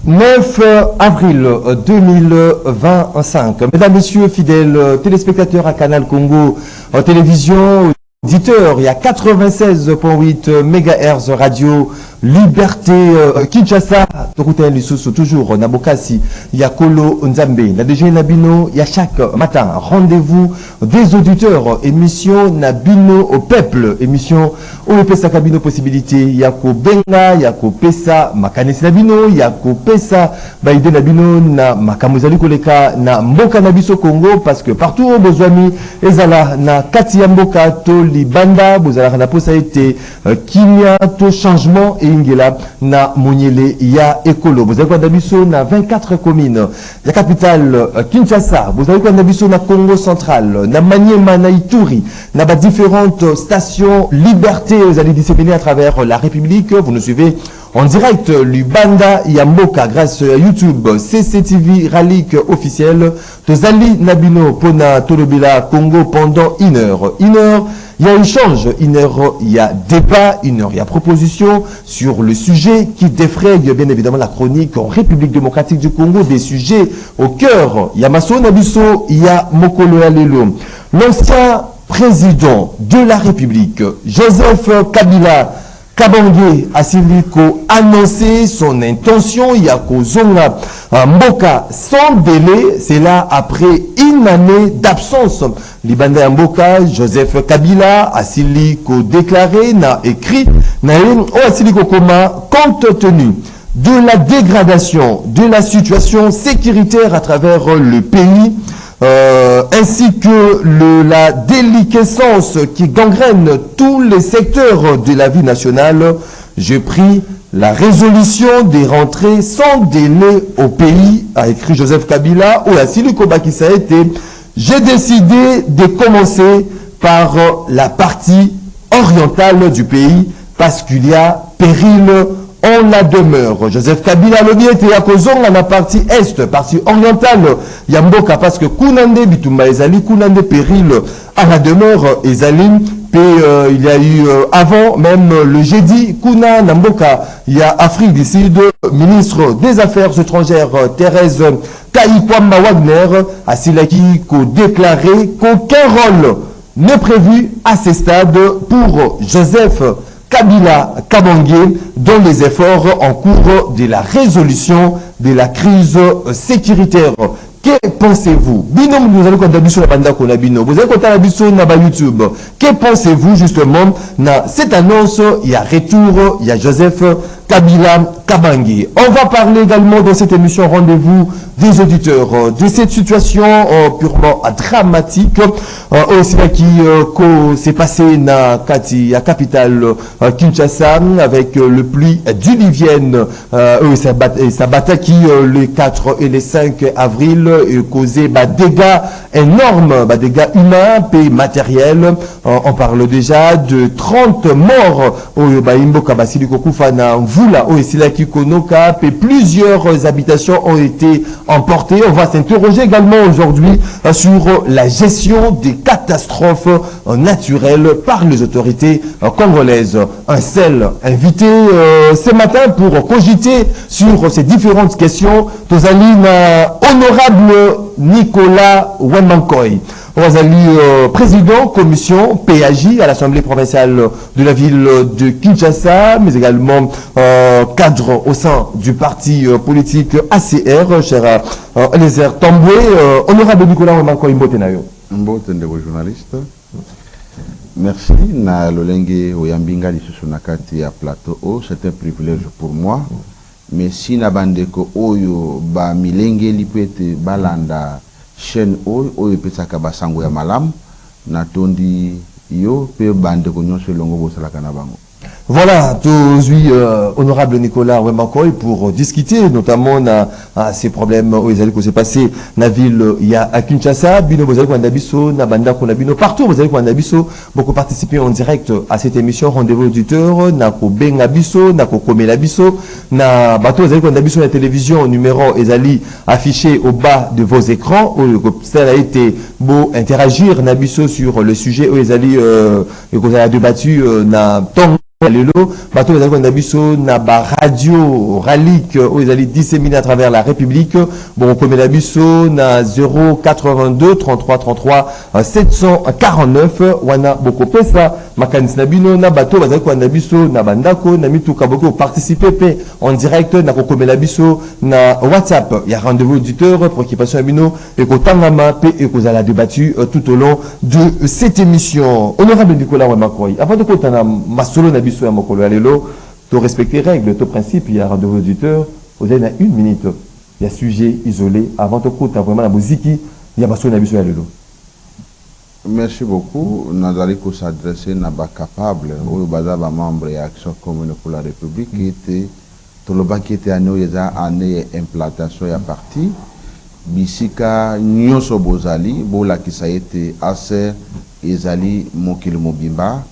9 avril 2025. Mesdames, Messieurs, fidèles téléspectateurs à Canal Congo Télévision, auditeurs, il y a 96.8 MHz radio Liberté Kinshasa, Tokuta Lisusu, toujours Nabokasi, Yakolo Nzambe, la DG Nabino, il y a chaque matin rendez-vous des auditeurs, émission Nabino au peuple, émission OEPSA Kabino possibilité, Yako Benga, Yako Pesa, Makanesi Nabino, Yako Pesa, Baïde Nabino, na Makamuzali Koleka, na Mboka Nabiso Congo, parce que partout au Bozwami, Ezala, na Katia Mboka, to Libanda, Bozala Ranapo, ça a été Kimia, to changement, Ingela na Monyele ya Ekolo. Vous avez quoi d'Abisso na 24 communes. La capitale Kinshasa. Vous avez quoi d'Abisso na Congo central, na Maniema, na Ituri, na différentes stations Liberté. Vous allez disséminer à travers la République. Vous nous suivez en direct Lubanda Yamboka grâce à YouTube, CCTV Ralik officiel. Tozali Nabino Pona Tolobila Congo pendant 1 heure. 1 heure. Il y a échange, 1 heure, il y a débat, 1 heure, il y a proposition sur le sujet qui défraye bien évidemment la chronique en République démocratique du Congo, des sujets au cœur. Il y a Masso Nabiso, il y a Mokolo Alelo. L'ancien président de la République, Joseph Kabila Kabange Asiliko annoncé son intention, il y a Kozonga Mboka sans délai, c'est là après 1 année d'absence. Libanda Mboka, Joseph Kabila Asiliko déclaré, n'a écrit, n'a Asiliko Koma, compte tenu de la dégradation de la situation sécuritaire à travers le pays, ainsi que la déliquescence qui gangrène tous les secteurs de la vie nationale, j'ai pris la résolution des rentrées sans délai au pays, a écrit Joseph Kabila, ou la Silikoba qui ça a été. J'ai décidé de commencer par la partie orientale du pays parce qu'il y a péril en la demeure. Joseph Kabila le bien était à Kozong dans la partie est, partie orientale. Yamboka parce que Kunande Bitumba Ezali, Kunande péril à la demeure Ezali. Il y a eu avant même le jeudi Kuna Namboka, il y a Afrique du Sud, ministre des Affaires étrangères Thérèse Kayikwamba Wagner a Silaki déclaré qu'aucun rôle n'est prévu à ce stade pour Joseph Kabila Kabange dans les efforts en cours de la résolution de la crise sécuritaire. Que pensez-vous? Binom, vous allez compter sur la bande qu'on a bino. Vous allez compter sur la YouTube. Que pensez-vous justement dans cette annonce? Il y a retour, il y a Joseph Kabila Kabange. On va parler également dans cette émission rendez-vous des auditeurs de cette situation purement dramatique. Aussi qui s'est passé dans la capitale Kinshasa avec le pluie diluvienne et ça battait qui le 4 et le 5 avril et causé dégâts énormes, dégâts humains et matériels. On parle déjà de 30 morts et plusieurs habitations ont été emportées. On va s'interroger également aujourd'hui sur la gestion des catastrophes naturelles par les autorités congolaises. Un seul invité ce matin pour cogiter sur ces différentes questions. Tozaline honorable Nicolas Wemankoy. Rosali, président commission PAJ à l'Assemblée provinciale de la ville de Kinshasa, mais également cadre au sein du parti politique ACR, cher Eliezer Tamboué. Honorable Nicolas Wemankoy, Mbotenayo. Mbotende vos journalistes. Merci. Na lolenge oyambinga lisusu nakati ya plateau. C'est un privilège pour moi. Mais si na bandeko oyo ba milenge lipete balanda chaîne oyo epesaka basango ya malamu na tondi yo pe bandeko nyonso longo bosalaka na bango. Voilà, aujourd'hui, honorable Nicolas Wemankoy, pour discuter notamment à ces problèmes où ils allaient que s'est passé dans la ville, il y a à Kinshasa, Bino Bozali Kwandabiso, na Banda Konabino, partout Bozali Kwandabiso, beaucoup participé en direct à cette émission, rendez-vous auditeur, na ko Benga Biso, na ko Komela Biso, na Bato Bozali Kwandabiso, la télévision, numéro Ezali affiché au bas de vos écrans, où ça a été beau interagir, na Biso sur le sujet où Ezali, que vous avez débattu, na Tong. lelo bato bazali ko ndabiso na ba radio ralique où ils allaient disséminer à travers la République. Bon comme ndabiso na 082 33 33 749 wana boko pesa makanisi na bino na bato bazali ko ndabiso na bandako na mituka boko participer pe en direct na ko komela biso na WhatsApp. Il y a rendez-vous auditeur préoccupation bino et ko tangama pe et ko zala débattu tout au long de cette émission. Honorable Nicolas Wemakoy, avant de kotana masolo na biso ya mokolo ya lelo, to respecter règles, to principe, il y a rendez-vous auditeur, vous avez une minute. Il y a sujet isolé avant de kotana vraiment la musique, il y a masolo na biso ya lelo. Merci beaucoup. Nous allons s'adresser à nos capables, aux membres de l'Action commune pour la République, qui était tout le bas qui était année implantation et à partir. Bisika nyoso bozali bola qui ça a été assez ezali mokili mobimba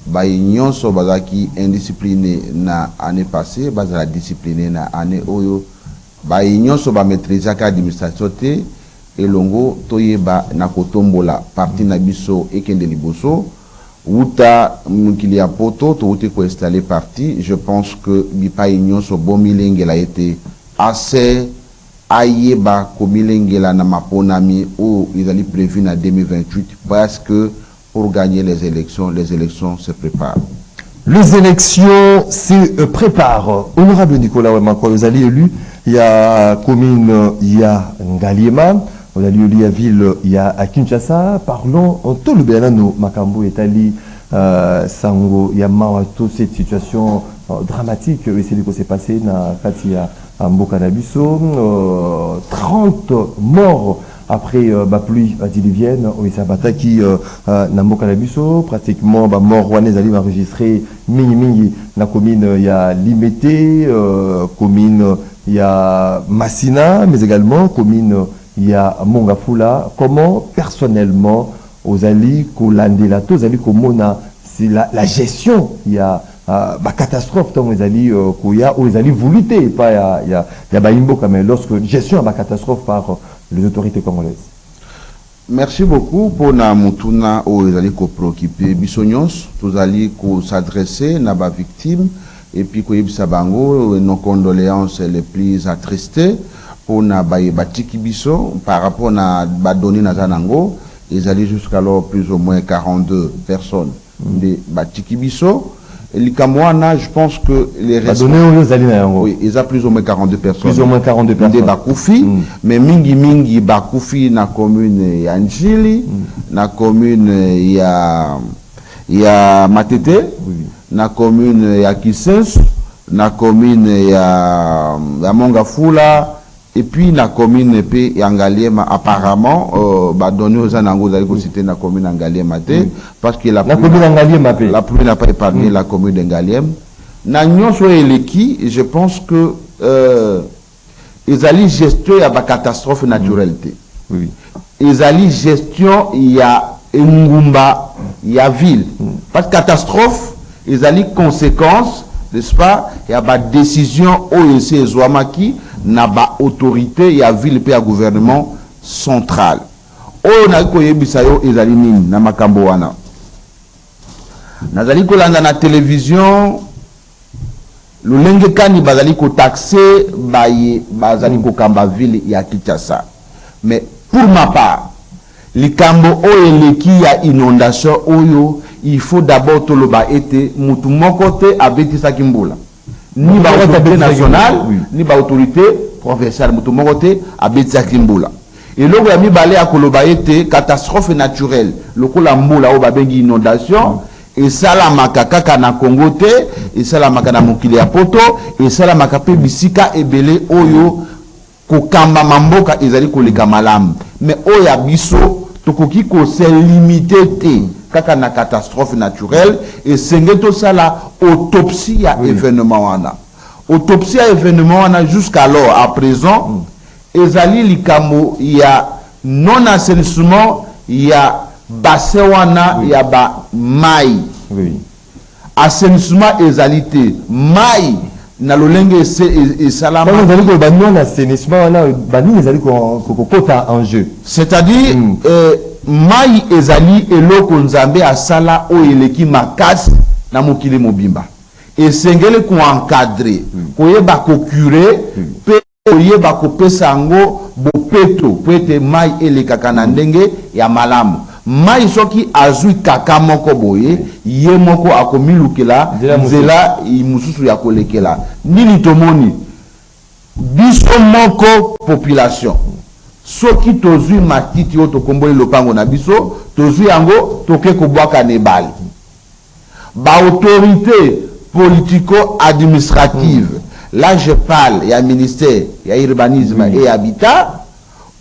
ba nyoso bazaki indiscipliné na année passée bazala discipliné na année oyo ba nyoso ba maîtriser ka administration te elongo toyeba na kotombola parti na biso ekende liboso uta mokili ya poto to uti ko installer parti. Je pense que bipa nyoso bomilenge a été assez ayeba komilengela na maponami où ils allaient prévu en 2028 parce que pour gagner les élections se préparent. Les élections se préparent. Honorable Nicolas Wemakoy, vous allez élu, il y a commune, il y a Ngaliema, vous allez élu, il y a ville, il y a à Kinshasa. Parlons en tout le bien nous, Makambo, Etali, Sango, il y a toute cette situation dramatique, c'est ce qui s'est passé dans Katia. En Bokanabiso, 30 morts après la pluie diluvienne au Isabataki dans Bokanabiso, pratiquement mort Rouanais allait enregistrer mini la commune il y a Limité, commune il y a Massina, mais également commune il y a Mongafula. Comment personnellement aux alliés Kolandela, aux alliés Komona, c'est la gestion il y a catastrophe tant les alliés Koya ou les alliés voulutés pas il y a Baimbo mais lorsque gestion à catastrophe par les autorités congolaises. Merci beaucoup pour na mutuna aux alliés ko préoccupé bisognos tous alliés ko s'adresser na ba victime et puis ko yebisa bango nos condoléances les plus attristées pour na ba batiki biso par rapport na ba donné na zanango ils allaient jusqu'alors plus ou moins 42 personnes de batiki biso. Je pense que les oui, ils ont plus ou moins 42 personnes. Plus ou moins 42 personnes. Des Bakoufi, mais mingi Bakoufi na commune ya Njili, na commune ya Matete, na commune ya Kisens, na commune ya Mongafula, et puis la commune pe Ngaliema apparemment donné aux anangos d'aller citer la commune Ngaliema parce que la pluie n'a pas épargné la commune d'Ngaliema. Na nyonso eleki, je pense que ils allaient gestion ya ba catastrophe naturelle. Oui. Ils allaient gestion ya ngumba ya ville. Pas de catastrophe, ils allaient conséquences, n'est-ce pas? Il y a ba décision OEC Zouamaki na ba autorité ya ville pe ya gouvernement central. O na ko yebisa yo ezali nini na makambo wana. Nazali ko landa na télévision lolenge kani bazali ko taxer bazali ko kamba ville ya Kinshasa. Mais pour ma part, likambo o eleki ya inondation oyo il faut d'abord toloba ete mutu moko te abetisa kimbula. Ni ba autorité nationale, ni ba autorité provinciale, mutu moko te abetisa kimbula. Et là où ya mibale ya koloba ete catastrophe naturelle, lokola mbula o babengi inondation, et ça la makaka na Congo te, et ça la makana mokili ya poto, et ça la makape bisika ebele oyo kokamba mamboka ezali koleka malamu. Mais oya biso tokoki ko se limiter te kaka na catastrophe naturelle et sengeto sala autopsie ya événement wana. Autopsie ya événement wana jusqu'alors à présent ezali likambo ya non assainissement ya bassin wana ya ba mai. Oui. Assainissement ezalité mai na lolenge et salama. Vous allez que non assainissement wana bani ezali ko kota en jeu. C'est-à-dire mai ezali eloko nzambe asala o eleki makasi na mokili mobimba. et sengeli ko encadrer koyeba ko curer pe koyeba ko pesango bopeto po ete mai elekaka na ndenge ya malamu. Mai soki azui kaka moko boye ye moko akomilukela nzela mususu ya kolekela. Nini tomoni biso moko population soki tozui matiti oyo tokomboli lopango na biso tozui yango toke kobwaka na ebale. Ba autorité politico-administrative, là je parle, il y a ministère, il y a urbanisme et habitat,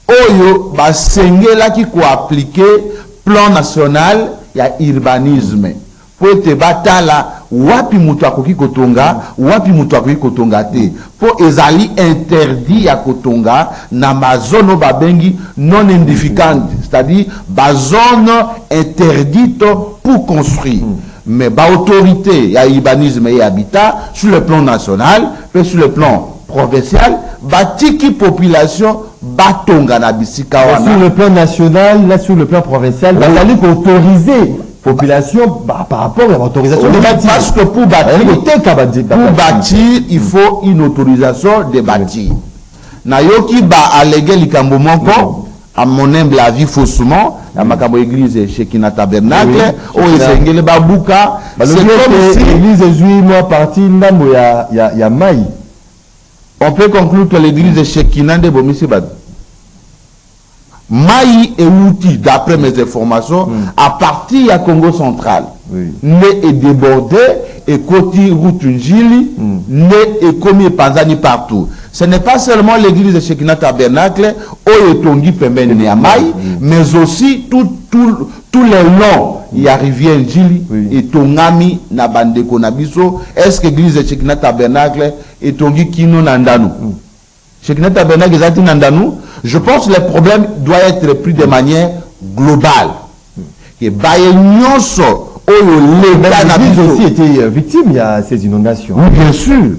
oyo ba sengela ki ko appliquer plan national, il y a urbanisme. Po te batala wapi mutu akoki kotonga, wapi mutu akoki kotonga te. Po ezali interdit ya kotonga na ma zone babengi non édificante, c'est-à-dire ba zone interdite pour construire. Mais ba autorité, il y a urbanisme et habitat sur le plan national, puis sur le plan provincial, batiki population batonga na bisika wana. Sur le plan national, là sur le plan provincial, il fallait autoriser population par rapport à l'autorisation de bâtir. Parce que pour bâtir, il faut une autorisation de bâtir. Nayoki ba allégué likambo moko, à mon humble avis faussement, la makambo église chez Kina Tabernacle, ou esengele babuka, c'est comme si l'église est moi parti ndambo ya mai. On peut conclure que l'église chez Kina de Bomisi Bad. Maï est outil, d'après mes informations, à partir du Congo central. Né et débordé, et côté route Njili, né et commis Panzani partout. Ce n'est pas seulement l'église de Shekina Tabernacle, Oyetongi Pemben Niamai, mais aussi tous les noms. Il y a rivière Njili, et Tongami Nabande Konabiso. Est-ce que l'église de Shekina Tabernacle et Tongi Kino Nandanu? Shekina Tabernacle est Nandanu. Je pense que le problème doit être pris de manière globale. Et Bayenyoso, l'église aussi était victime il y a ces inondations. Oui, bien sûr.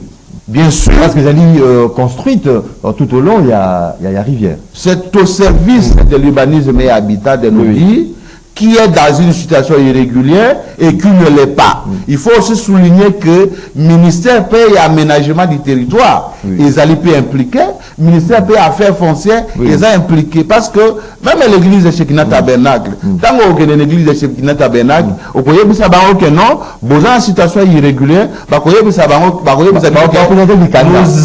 Bien sûr. Parce que les alliés construites tout au long, il y a rivière. C'est au service de l'urbanisme et habitat de nos vies qui est dans une situation irrégulière et qui ne l'est pas. Il faut aussi souligner que le ministère paye aménagement du territoire. Ils allaient peu impliqués. Le ministère paye affaires foncières. Ils ont impliqué. Parce que même l'église de Shekina Tabernacle, tant que l'église de Shekina Tabernacle, vous voyez que non, vous avez une situation irrégulière, nous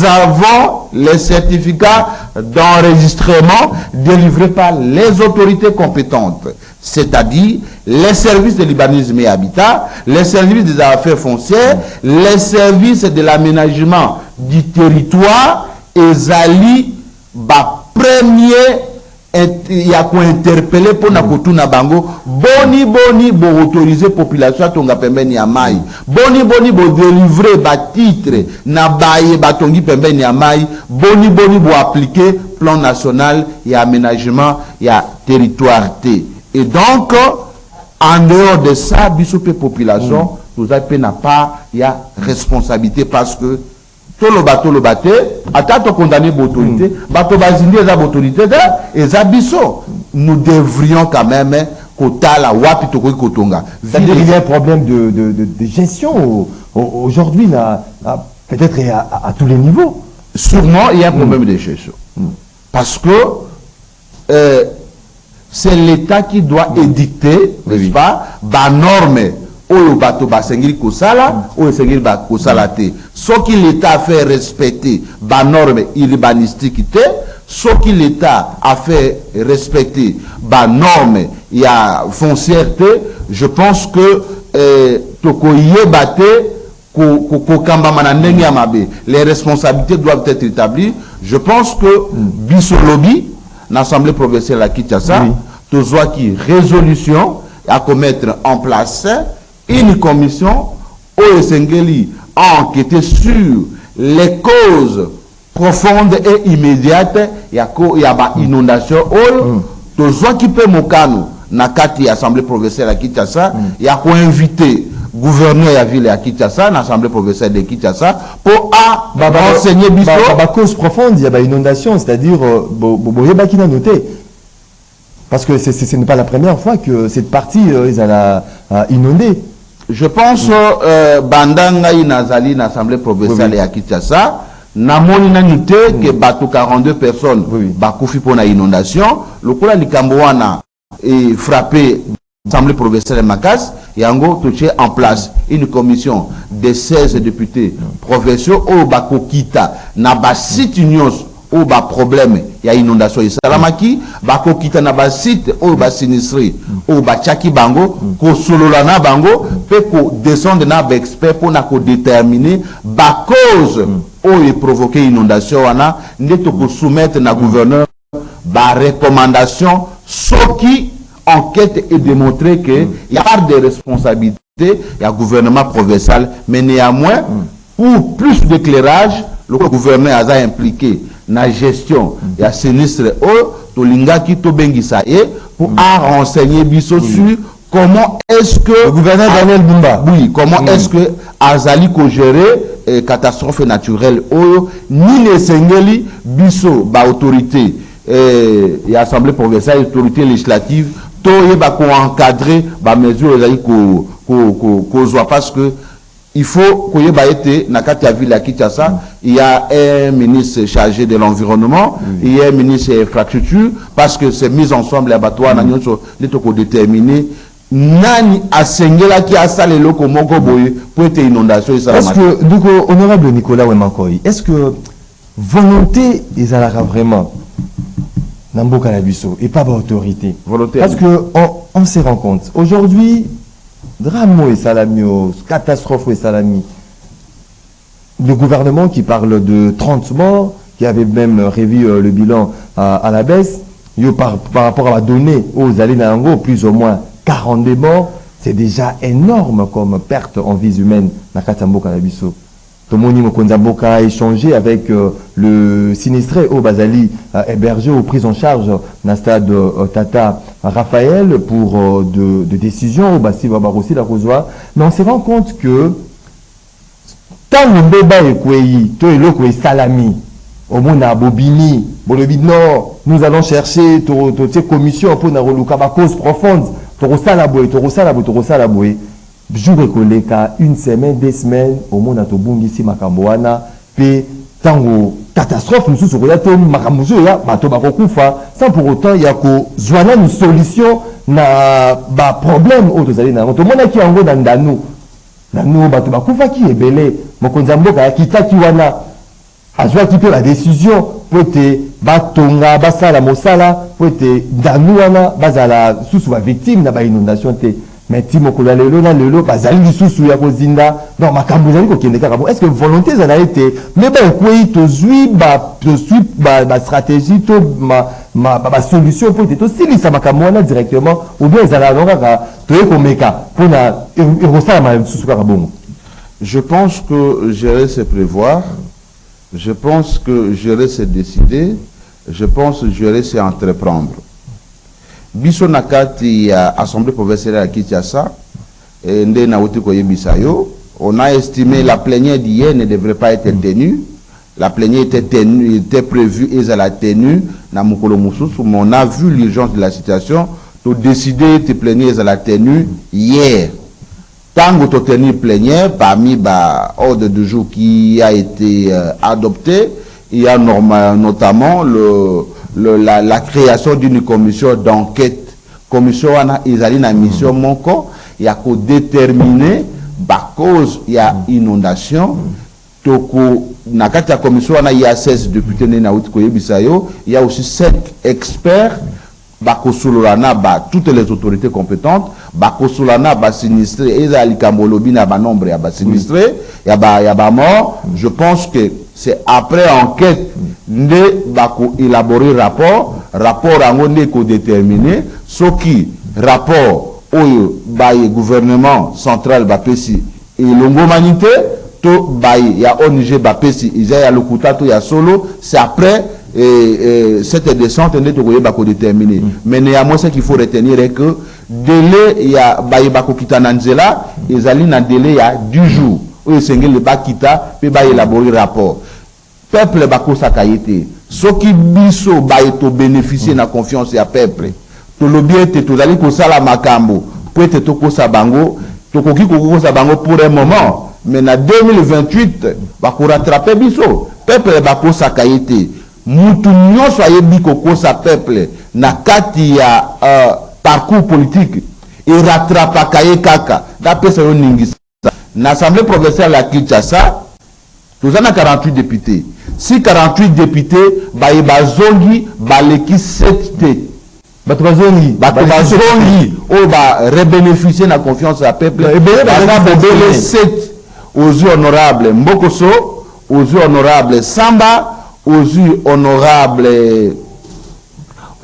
avons les certificats d'enregistrement délivrés par les autorités compétentes, c'est-à-dire les services de l'urbanisme et habitat, les services des affaires foncières, les services de l'aménagement du territoire, et Zali, premier, il y a quoi interpeller pour na kotuna bango, boni bo autoriser population à tonga pembeni ya mai, boni bo délivrer ba titre na baye batongi pembeni ya mai, boni bo appliquer plan national et aménagement ya territoire T. Et donc, en dehors de ça, bisopé population, nous avons pas ya responsabilité parce que tout le bateau, attends condamné l'autorité, bateau bazindi les autorités et zabiso. Nous devrions quand même kotala wapi toko kotonga. C'est-à-dire qu'il y a un problème de gestion aujourd'hui peut-être à tous les niveaux. Sûrement il y a un problème de gestion. Parce que c'est l'État qui doit édicter, n'est-ce pas, ba norme. Oyo bato basengiri kosala, oyo sengiri ba kosala te. Ce qui l'État a fait respecter ba norme urbanistique te, ce qui l'État a fait respecter ba norme ya foncière te, je pense que toko yebate ko kamba manandenge ya mabe. Les responsabilités doivent être établies. Je pense que Bisolobi, l'Assemblée provinciale à Kinshasa, tozoa qui résolution à commettre en place une commission au Sengeli a enquêté sur les causes profondes et immédiates. Il y a une inondation. Tous ceux qui peuvent mokano na kati assemblée provinciale à Kinshasa, il y a quoi inviter gouverneur de la ville à Kinshasa, l'assemblée provinciale de Kinshasa, pour renseigner biso. La cause profonde, il y a une inondation, c'est-à-dire qui n'a noté. Parce que ce n'est pas la première fois que cette partie est inondée. Je pense bandanga inazali na assemblée provinciale ya Kinshasa na moni na nité que bato 42 personnes bakufi pour na inondation lokola likambo wana et frappé l'assemblée provinciale Makas yango touché en place une commission de 16 députés provinciaux au bakokita na ba site nyos au ba problème ya inondation isalamaki bakokita na ba site au ba sinistré au ba chaki bango ko solola na bango pe ko descendre na ba expert pour na ko déterminer ba cause ou provoquer inondation wana ndeto ko soumettre na gouverneur ba recommandation soki enquête et démontrer que il y a pas de responsabilité il y a gouvernement provincial mais néanmoins pour plus d'éclairage le gouverneur a impliqué na gestion il y a sinistre to lingaki to bengisa pour renseigner biso sur comment est-ce que le gouverneur Daniel Bumba comment est-ce que azali ko gérer catastrophe naturelle ni les sengeli biso ba autorité et assemblée provinciale autorité législative to yeba ko encadrer ba mesures ezali ko parce que il faut qu'il y ait na kati ya ville à Kinshasa, il y a un ministre chargé de l'environnement, il y a un ministre de l'infrastructure, parce que c'est mis ensemble les bateaux na nyonso letoko déterminer nani asengela ki asale loko moko boye pour être inondation. Est-ce que donc honorable Nicolas Wemankoy, est-ce que volonté ezalaka vraiment Namboka na biso et pas autorité? Volonté. Parce que on se rend compte aujourd'hui drame et salamio, catastrophe et salami. Le gouvernement qui parle de 30 morts, qui avait même révu le bilan à la baisse, par rapport à la donnée aux Alénango, plus ou moins 42 morts, c'est déjà énorme comme perte en vies humaines dans Katambo Kanabiso. Tomoni Mokonzamboka a échangé avec le sinistré au Bazali hébergé ou pris en charge dans le stade Tata Raphaël pour de décisions au Bassi Babarossi la Rosoa. Mais on se rend compte que tant le béba est kouéi, toi et l'autre est salami, au monde à Bobini, non, nous allons chercher toute commission pour nous relouer cause profonde, Torosalaboy. Jour écoleka une semaine, 2 semaines, au monde à Tobungisi Makamboana, puis tango catastrophe, nous sommes sur le Makambozo, ya Matobako Koufa, sans pour autant il y a une solution na ba problème au tozali na to mona ki yango dans nous Matobako Koufa qui est belé, Mokonzamboka kita ki wana azwa ki pe la décision pour te batonga basala mosala pour te danu wana bazala sous la victime na ba inondation te. Mais Timokula lelo na lelo bazali lisusu ya kozinda donc makambo zali ko kende kaka bon est-ce que volonté ça a été mais ben quoi to zui ba stratégie to ma solution pour to si ça makambo na directement ou bien ça la kaka to ekomeka pour na erosala ma lisusu kaka bon. Je pense que gérer c'est prévoir, je pense que gérer c'est décider, je pense que gérer c'est entreprendre. Biso nakati ya assemblée provinciale à Kinshasa nde na uti ko yebisayo on a estimé la plénière d'hier ne devrait pas être tenue. La plénière était prévue et elle a tenu na mukolo mususu mais on a vu l'urgence de la situation to décider de plénière elle a tenu hier. Tango to tenir plénière parmi ba ordre du jour qui a été adopté, il y a notamment la création d'une commission d'enquête. Commission wana izali na mission moko ya ko déterminer ba cause ya inondation toko na kati ya commission wana il y a 16 députés na uti ko yebisayo, il y a aussi 5 experts bako sololana ba toutes les autorités compétentes bako solana ba sinistré eza likamolobi na ba nombre ya ba sinistré ya ba mort. Je pense que c'est après enquête ne bako élaborer rapport ango ne ko déterminer soki rapport oyo baye gouvernement central ba pesi et longo manité to baye ya ONG ba pesi iza ya lokuta to ya solo, c'est après cette descente ne to koyeba ko déterminer. Mais néanmoins ce qu'il faut retenir est que délai ya baye bako kita na nzela ezali na délai ya 10 jours oyo sengeli ba kita pe ba élaborer rapport. Peuple bako sakayete soki biso baye to bénéficier na confiance ya peuple to lobby te to zali ko sala makambo pour te to ko sa bango tokoki kokosa bango pour un moment, mais en 2028 bako rattraper biso peuple bako sakaite mutu nyonso ayebi kokosa peuple na kati ya parcours politique et rattrapaka ye kaka dapesa yo ningisa na assemblée provinciale ya Kinshasa tozana 48 députés. Si 48 députés baye bazongi baleki 7 te bato bazongi o ba rebénéficier na confiance ya peuple baza bebele 7 aux yeux honorables Mbokoso, aux yeux honorables Samba, aux yeux honorables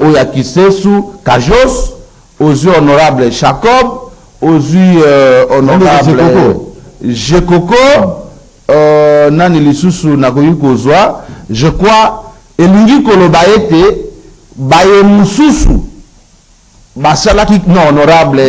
Oyakisesu Kajos, aux yeux honorables Jacob, aux yeux honorables Jekoko, nani lisusu nakoki kozwa, je crois elingi koloba ete baye mususu basalaki non honorable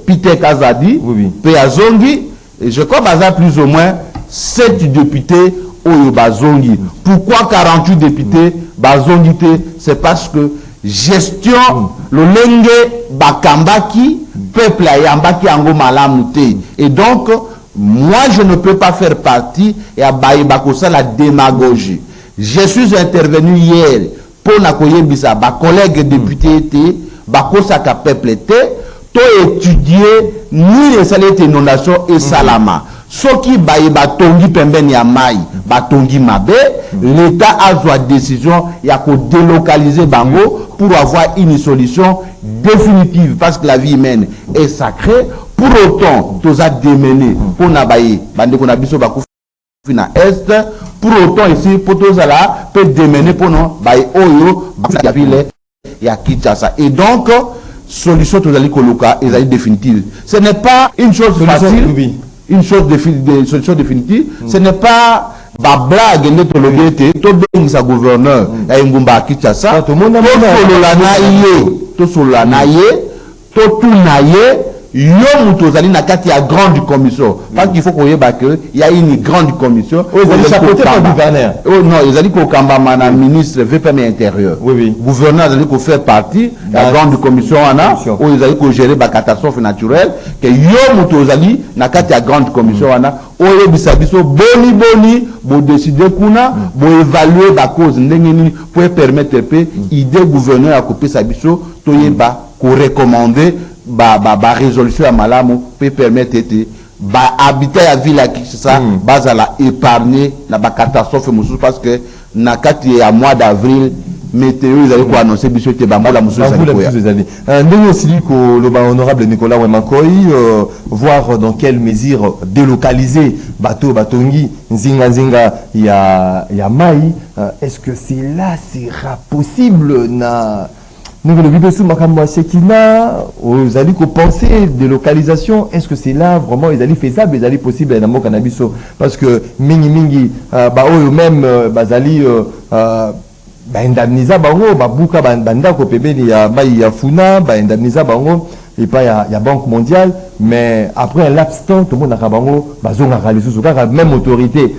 Peter Kazadi pe azongi, je crois baza plus ou moins 7 députés oyo bazongi. Pourquoi 48 députés bazongi te? C'est parce que gestion lolenge bakambaki peuple ayambaki ango malamu te. Et donc moi je ne peux pas faire partie ya bakosa la démagogie. Je suis intervenu hier pour nakoyebisa ba collègues députés te bakosa ka peuple te to étudier ni les salaires d'inondation et salama. Soki baye batongi pembeni ya mai batongi mabe, l'état a droit décision ya ko délocaliser bango pour avoir une solution définitive parce que la vie humaine est sacrée. Pour autant toza démené pour na baye bande ko na biso bakufi na est, pour autant ici pour toza la peut démener pour non baye oyo ya ville ya Kinshasa. Et donc solution tozali koloka ezali définitive. Ce n'est pas une chose facile. Une chose solution définitive, ce n'est pas ba blague netologue te to dong sa gouverneur ya ngumba Kinshasa to solo na ye to tunaye yo muto zali na kati ya grande commission parce qu'il faut koyeba que il y a une grande commission ils chapeauté par gouverneur. Oh non, ils allaient ko kambama na ministre VPM intérieur. Oui. Gouverneur allaient ko faire partie la grande commission ana où ils allaient ko gérer ba catastrophe naturelle que yo muto zali na kati ya grande commission ana oyo bisabiso boni bo décider kuna bo évaluer ba cause ndenge nini pour permettre pe idée gouverneur à couper sabiso to yeba ko recommander ba résolution à malamu peut permettre ba habiter la ville à Kinshasa bazala épargner na ba catastrophe mususu parce que na kati ya mois d'avril météo ils allaient ko annoncer biso te ba mola mususu ça ndenge aussi ko le honorable Nicolas Wemakoi voir dans quelle mesure délocaliser bateau batongi nzinga ya mai, est-ce que c'est là sera possible na nous le vidéo sur Makamwa Sekina, vous allez penser de localisation, est-ce que c'est là vraiment ils allaient faisable, ils allaient possible dans mon cannabis parce que mingi même bazali indemniser bango babuka banda ko pembeni ya mai ya funa indemniser bango et pas ya banque mondiale, mais après un laps de temps tout le monde a bango bazonga kalisu kaka même autorité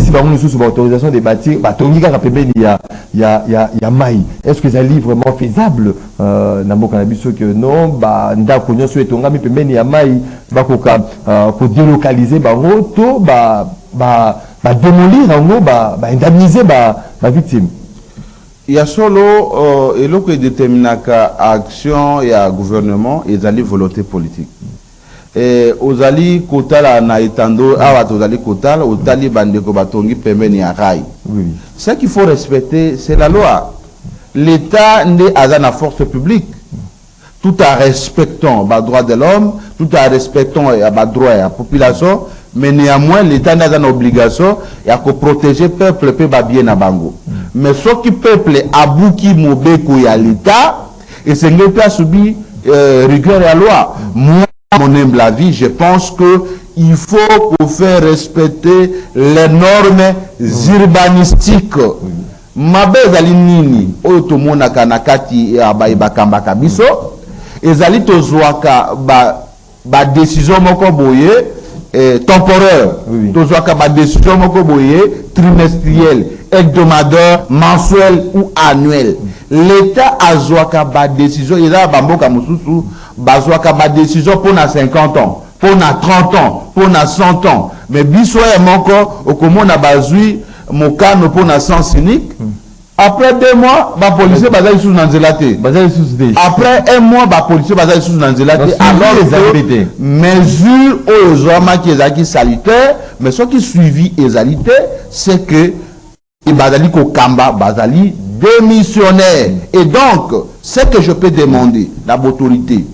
si bango sous autorisation de bâtir batongi kaka pembeni ya mai. Est-ce que ça livre vraiment faisable na mboka na biso que non ndako nyonso etongami pembeni ya mai bakoka ko délocaliser bango to démolir bango indemniser victime. Il y a solo et l'autre déterminaka action et à gouvernement et à volonté politique. Et aux alliés kotala na etando awa tozali kotala au taliban de kobatongi pembeni ya rai. Ce qu'il faut respecter c'est la loi. L'État n'est à la force publique. Tout en respectant les droits de l'homme, tout en respectant les droits de la population, mais néanmoins l'État n'a pas d'obligation de protéger le peuple pe bien na bango. Mais ce qui peuple abouki mobeko ya l'État et c'est l'État subit rigueur à la loi. Moi, mon humble avis, je pense que il faut faire respecter les normes urbanistiques. Mabe ezali nini oyo tomona kana kati ya bakamba kabiso ezali tozwaka ba décision moko boye temporaire tozwaka ba décision moko boye trimestrielle, hebdomadaire, mensuel ou annuel. L'État azwaka ba décision eza ba mboka mususu bazwaka ba décision pour na 50 ans. pour 30 ans, pour 100 ans. Mais biso et moko, au comment on a bazui, mon canne pour sens unique. Après 2 mois, les policiers sont sous Nanzelate. Après 1 mois, les policiers sont sous Nanzelate. Alors que mesures aux hommes qui sont salutaires, mais ce qui suivi les salutaires, c'est que les Bazali Kokamba, Bazali démissionnaire. Et donc, ce que je peux demander à l'autorité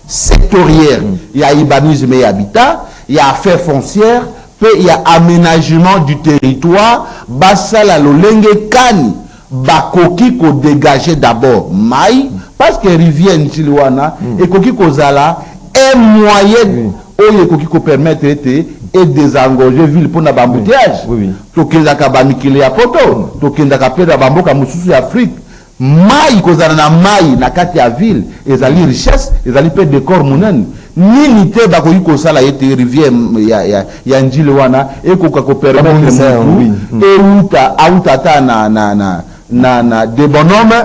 sectorielle, il y a urbanisme et habitat, il y a affaires foncières, puis il y a aménagement du territoire, Basala Lolenge Kani. Bakoki ko dégager d'abord maï parce que rivière Nchiliwana et koki ko zala un moyen où koki ko permettre et désengorger ville pour na bambouteillage to kezaka bamikile ya poto to kendaka peda bamboka mususu ya Afrique maï ko zala na maï na kati ya ville ezali richesse ezali pe décor munene nini te bakoki ko sala ete rivière ya Nchiliwana et koka ko permettre et uta autata na de bonhomme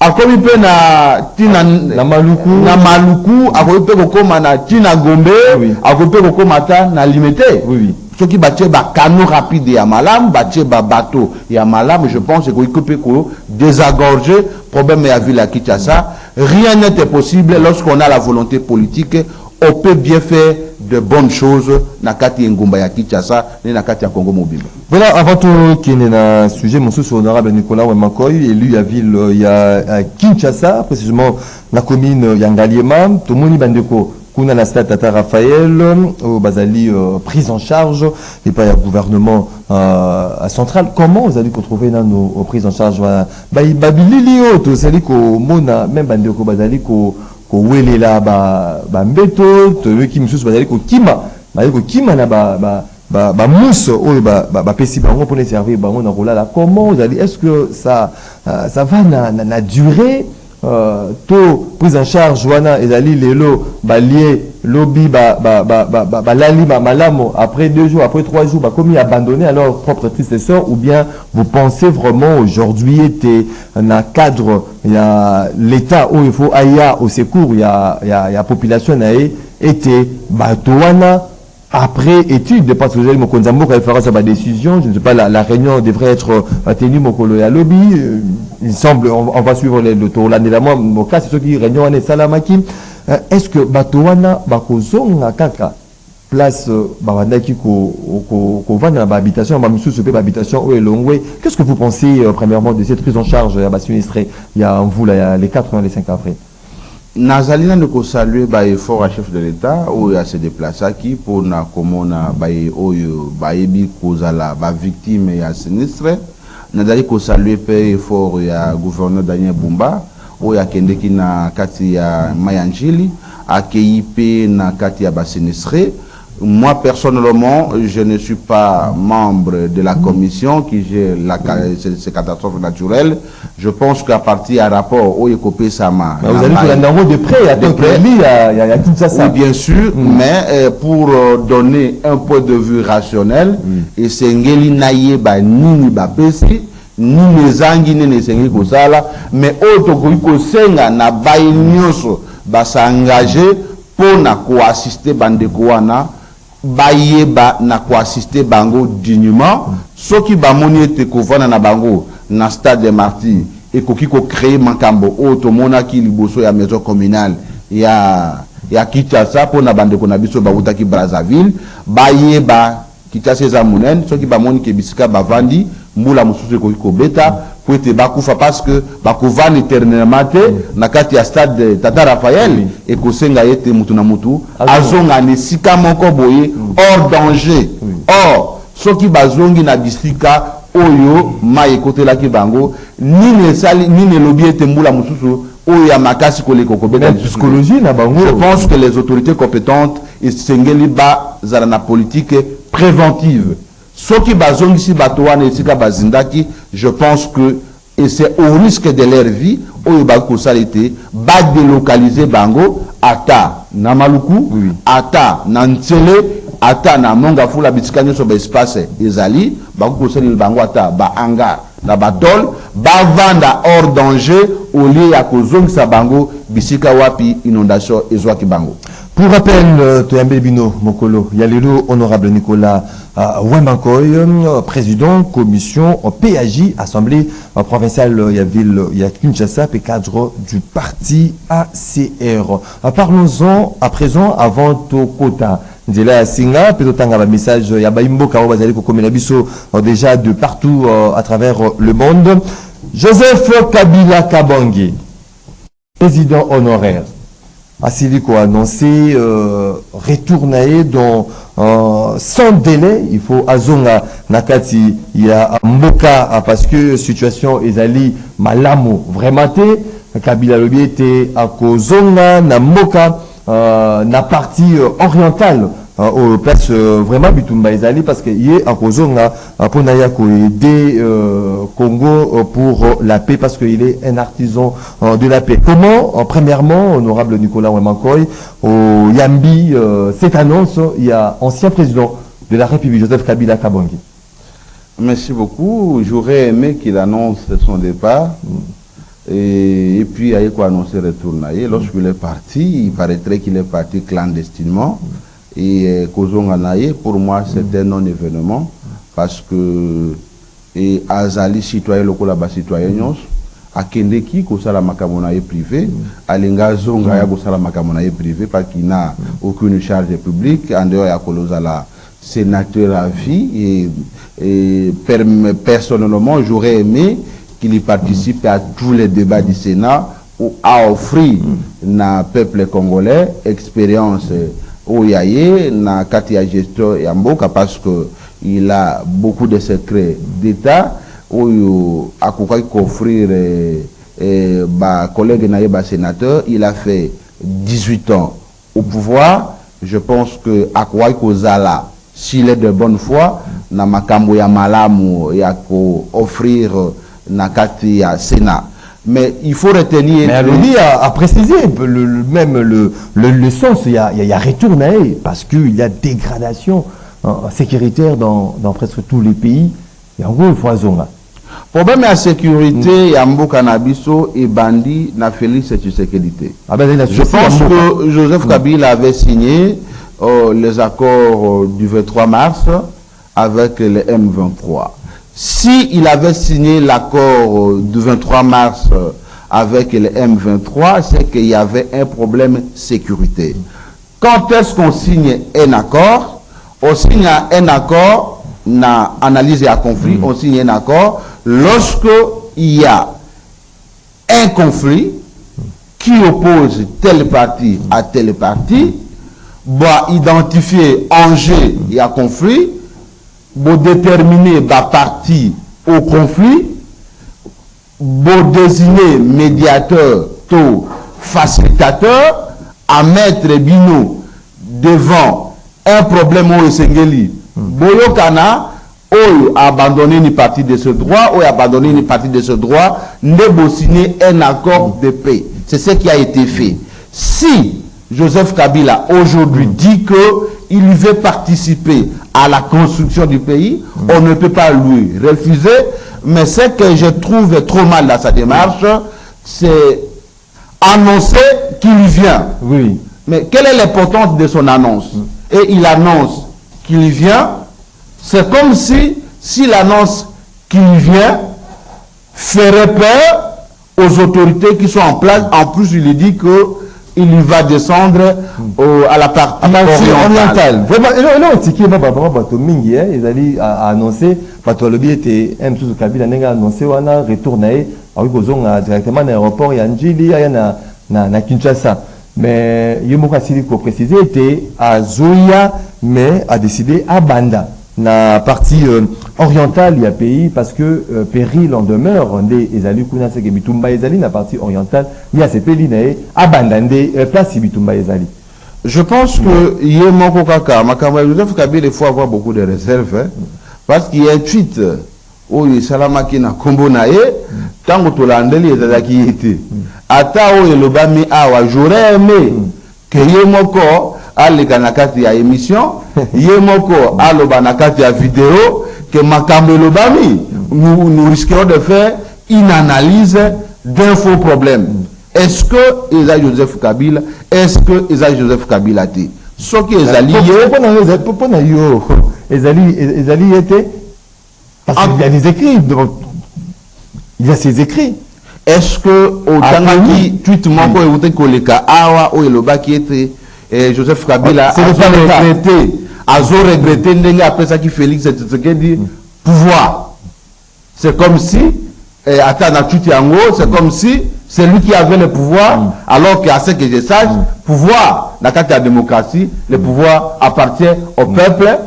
akomi pe na tina na maluku akomi pe kokoma na tina gombe akomi pe kokoma ta na limité ce qui batie ba canaux rapide ya malam batie ba bateau ya malam je pense que il ko désagorger problème ya ville à Kinshasa rien n'est possible lorsqu'on a la volonté politique on peut bien faire de bonnes choses na kati ngumba ya Kinshasa ni na kati ya Congo mobile. Voilà, avant tout qui est un sujet mon sous honorable Nicolas Wemakoy élu à ville il y a Kinshasa précisément la commune Yangaliema tout moni bandeko kuna na stade Tata Raphaël au Bazali prise en charge et pas le gouvernement central. Comment vous allez retrouver nos prises en charge ba babilili to sali ko mona même bandeko Bazali ko welela ba mbeto to qui msusu bazali ko kima na ba mousse ou ba pesi bango pour les servir bango na rola là. Comment vous allez, est-ce que ça va na durée to prise en charge wana ezali lelo balié lobby lali malamo après 2 jours après 3 jours comme abandonné à leur propre prédécesseur ou bien vous pensez vraiment aujourd'hui était un cadre il y a l'état où il faut aya au secours il y a population naé était batoana après étude parce que j'ai mon konzambo qui fera sa décision je ne sais pas la réunion devrait être tenue mon colo ya lobby il semble on va suivre le tour l'année là moi mon cas c'est ceux qui réunion en salamaki est-ce que batoana bakozonga kaka place bawandaki ko vendre ba habitation ba misusu pe ba habitation ou elongwe qu'est-ce que vous pensez premièrement de cette prise en charge à sinistré il y a vous là il y a les 4 ans les 5 après Nazalina ne ko saluer ba effort à chef de l'État où il a se déplacer qui pour na komona ba oyo ba yebi kozala ba victime ya sinistre nazali ko saluer pe effort ya gouverneur Daniel Bumba où ya kendeki na kati ya Mayanjili accueilli pe na kati ya ba sinistre. Moi, personnellement, je ne suis pas membre de la commission qui gère ces catastrophes naturelles. Je pense qu'à partir d'un rapport, où il copie ça m'a. Vous allez faire un de près, il y a tout ça. Oui, bien sûr, mais pour donner un point de vue rationnel, et c'est ngeli naye ba nini ba pesi, ni les angi ni les sengi kozala, mais autre ko senga na bayi nyoso ba s'engager pour na ko assister bandeko wana. Bayeba na ko assister bango dignement soki bamoni ete kovana na bango na stade de Martyrs et koki ko créer makambo auto monaki liboso ya maison communale ya Kinshasa pour na bandeko na biso bawutaki Brazzaville bayeba Kinshasa za munen soki bamoni ke bisika bavandi mbula mususu koki ko beta pour ete bakufa parce que bakovana éternellement te na kati ya stade de Tata Raphaël et kosenga ete mutu na mutu azonga ne sika moko boye hors danger or soki bazongi na bisika oyo mai kotelaki bango nini sali nini lobi ete mbula mususu oyo ya makasi koleko kobeta psychologie na bango. Je pense que les autorités compétentes et sengeli ba zala na politique préventive. Soki bazongi si batoane esika bazindaki, je pense que et c'est au risque de leur vie oyo ba ko salite ba délocaliser bango ata na Maluku ata na Ntsele ata na Mongafula bitika nyoso ba espace ezali ba ko salite bango ata ba hangar na batol ba vanda hors danger au lieu ya kozongisa bango bisika wapi inondation ezwaki bango. Pour rappel, Toyambe Bino Mokolo, il y a le honorable Nicolas Wembankoy, président commission PAJ, Assemblée provinciale il y a Kinshasa, cadre du parti ACR. Parlons-en à présent avant Tokota. Ndela Singa, peut-être un message, il y a Baimbo Karo Bazali Kokomenabiso déjà de partout à travers le monde. Joseph Kabila Kabange, président honoraire. Asiliko a annoncé retourner dans sans délai. Il faut azonga nakati il y a Mboka parce que situation ezali malamo vraiment te Kabila lobi était à kozonga na Mboka na partie orientale au place vraiment Bitumba ezali parce que y est à kozonga pour naya ko aider Congo pour la paix parce qu'il est un artisan de la paix. Comment premièrement honorable Nicolas Wembankoy au Yambi cette annonce il y a ancien président de la République Joseph Kabila Kabange. Merci beaucoup. J'aurais aimé qu'il annonce son départ et puis il a annoncé retourner. Lorsqu'il est parti, il paraîtrait qu'il est parti clandestinement. Et Kozonganaye, pour moi, c'est un non-événement parce que et Azali citoyen local là-bas citoyen à Kendeki kosala makamonaye privé, à Lenga Zonga ya kosala makamonaye privé parce qu'il n'a aucune charge publique en dehors ya Kolozala sénateur à vie et personnellement j'aurais aimé qu'il y participe à tous les débats du Sénat ou à offrir na peuple congolais expérience Oyaye na Katia gestion et Mboka parce que il a beaucoup de secrets d'État où a offrir collègue naïba sénateur. Il a fait 18 ans au pouvoir. Je pense que Akwai Kozala, s'il est de bonne foi, na makambo ya malamu ya ko offrir na Katia Sénat. Mais il faut retenir. Mais Alodi a précisé même le sens, il y a retourné parce qu'il y a dégradation sécuritaire dans presque tous les pays. Et en gros, il faut azonga. Problème à sécurité, Yambo Canabiso et Bandi n'a Félix Tshisekedi. Je pense que Joseph Kabila avait signé les accords du 23 mars avec le M23. Si il avait signé l'accord du 23 mars avec le M23, c'est qu'il y avait un problème sécurité. Quand est-ce qu'on signe un accord? On signe un accord, on analyse un conflit, on signe un accord lorsque il y a un conflit qui oppose telle partie à telle partie, va identifier enjeu et un conflit, pour déterminer la partie au conflit, pour désigner médiateur, tout facilitateur, à mettre Bino devant un problème au Sengeli. Boyokana, ou abandonner une partie de ce droit, ou abandonner une partie de ce droit, ne signer un accord de paix. C'est ce qui a été fait. Si Joseph Kabila aujourd'hui dit qu'il veut participer à la construction du pays, on ne peut pas lui refuser. Mais ce que je trouve trop mal dans sa démarche, c'est annoncer qu'il vient. Oui. Mais quelle est l'importance de son annonce? Et il annonce qu'il vient. C'est comme si l'annonce qu'il vient ferait peur aux autorités qui sont en place. En plus, il dit que il va descendre à la partie orientale. Vraiment, ils allaient annoncer, Patolobi était un tout Kabila n'a annoncé, on a retourné directement à l'aéroport, il y a Njili, il y a na Kinshasa. Mais Yomoka Siliko précisé était à Zoya, mais a décidé à Banda. Na partie orientale, il y a pays parce que péril en demeure, les alus kuna se Bitumba ezali na partie orientale, il y a ces pays à Bandande place Bitumba ezali. Je pense que Yemoko Kaka, Makamba Joseph Kabila, il faut avoir beaucoup de réserves, parce qu'il y a un tweet où il Salamaki na Kombo nae, tant que Tolandeli ezalaki été. Ata où le Bami awa, j'aurais aimé que Yemoko ale kanakati ya émission, Yemoko alo banakati ya vidéo, que Makambe Lobami, nous risquerons de faire une analyse d'un faux problème. est-ce que eza Joseph Kabila, est-ce que eza Joseph Kabila te soki ezali pour na yo ezali était parce qu'il y a des écrits, il y a ses écrits. Est-ce que otangaki tweet moko euté koleka awa o elobaki ete Joseph Kabila a regretté ndenge après ça qui Félix Tshisekedi pouvoir. C'est comme si attends tweet yango, c'est comme si c'est lui qui avait le pouvoir alors qu'à ce que je sache pouvoir dans la démocratie, le pouvoir appartient au peuple.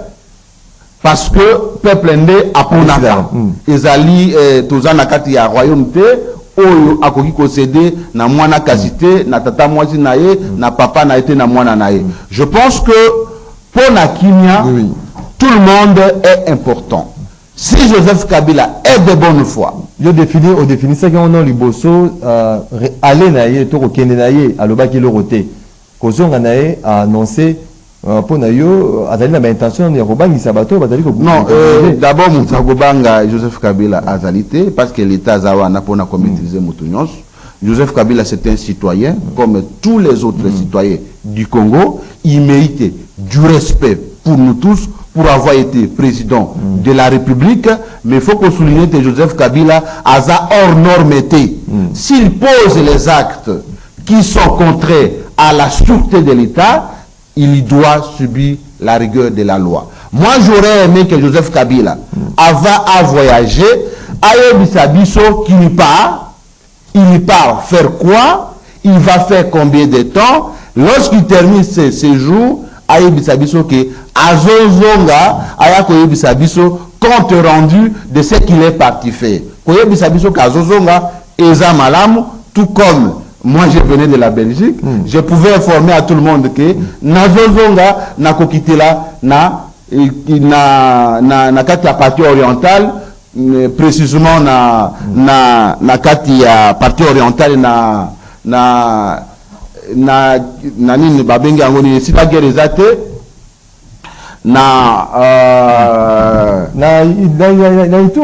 Parce que peuple ndé aponaka ezali toza na kati ya royaume oyo akoki kosede na mwana kasite na tata mwasi na ye na papa na été na mwana na ye. Je pense que pour na Kimia tout le monde est important. Si Joseph Kabila est de bonne foi, au définit ça qu'on a liboso aller na ye to kende na ye alobaki le roté kozonga na ye a annoncé pour nayo azali na intention de robangi sabato bazali ko non d'abord Moutagobanga Joseph Kabila azalité parce que l'état zawana pour na maîtriser Moutounyos. Joseph Kabila c'est un citoyen comme tous les autres citoyens du Congo, il mérite du respect pour nous tous pour avoir été président de la République, mais il faut qu'on souligne que Joseph Kabila a hors norme été. S'il pose les actes qui sont contraires à la sûreté de l'État, il doit subir la rigueur de la loi. Moi, j'aurais aimé que Joseph Kabila, avant à voyager, aille Bissabiso qui part, il part faire quoi? Il va faire combien de temps? Lorsqu'il termine ses séjours, aille Bissabiso que Azozonga, aille Bissabiso compte rendu de ce qu'il est parti faire. Koye Bissabiso qu'Azozonga, Eza Malamu, tout comme moi, je venais de la Belgique. Je pouvais informer à tout le monde que Nazozonga na kokitela na kati ya partie orientale, précisément na kati ya partie orientale na nini babengi yango ni sita gerezate na itu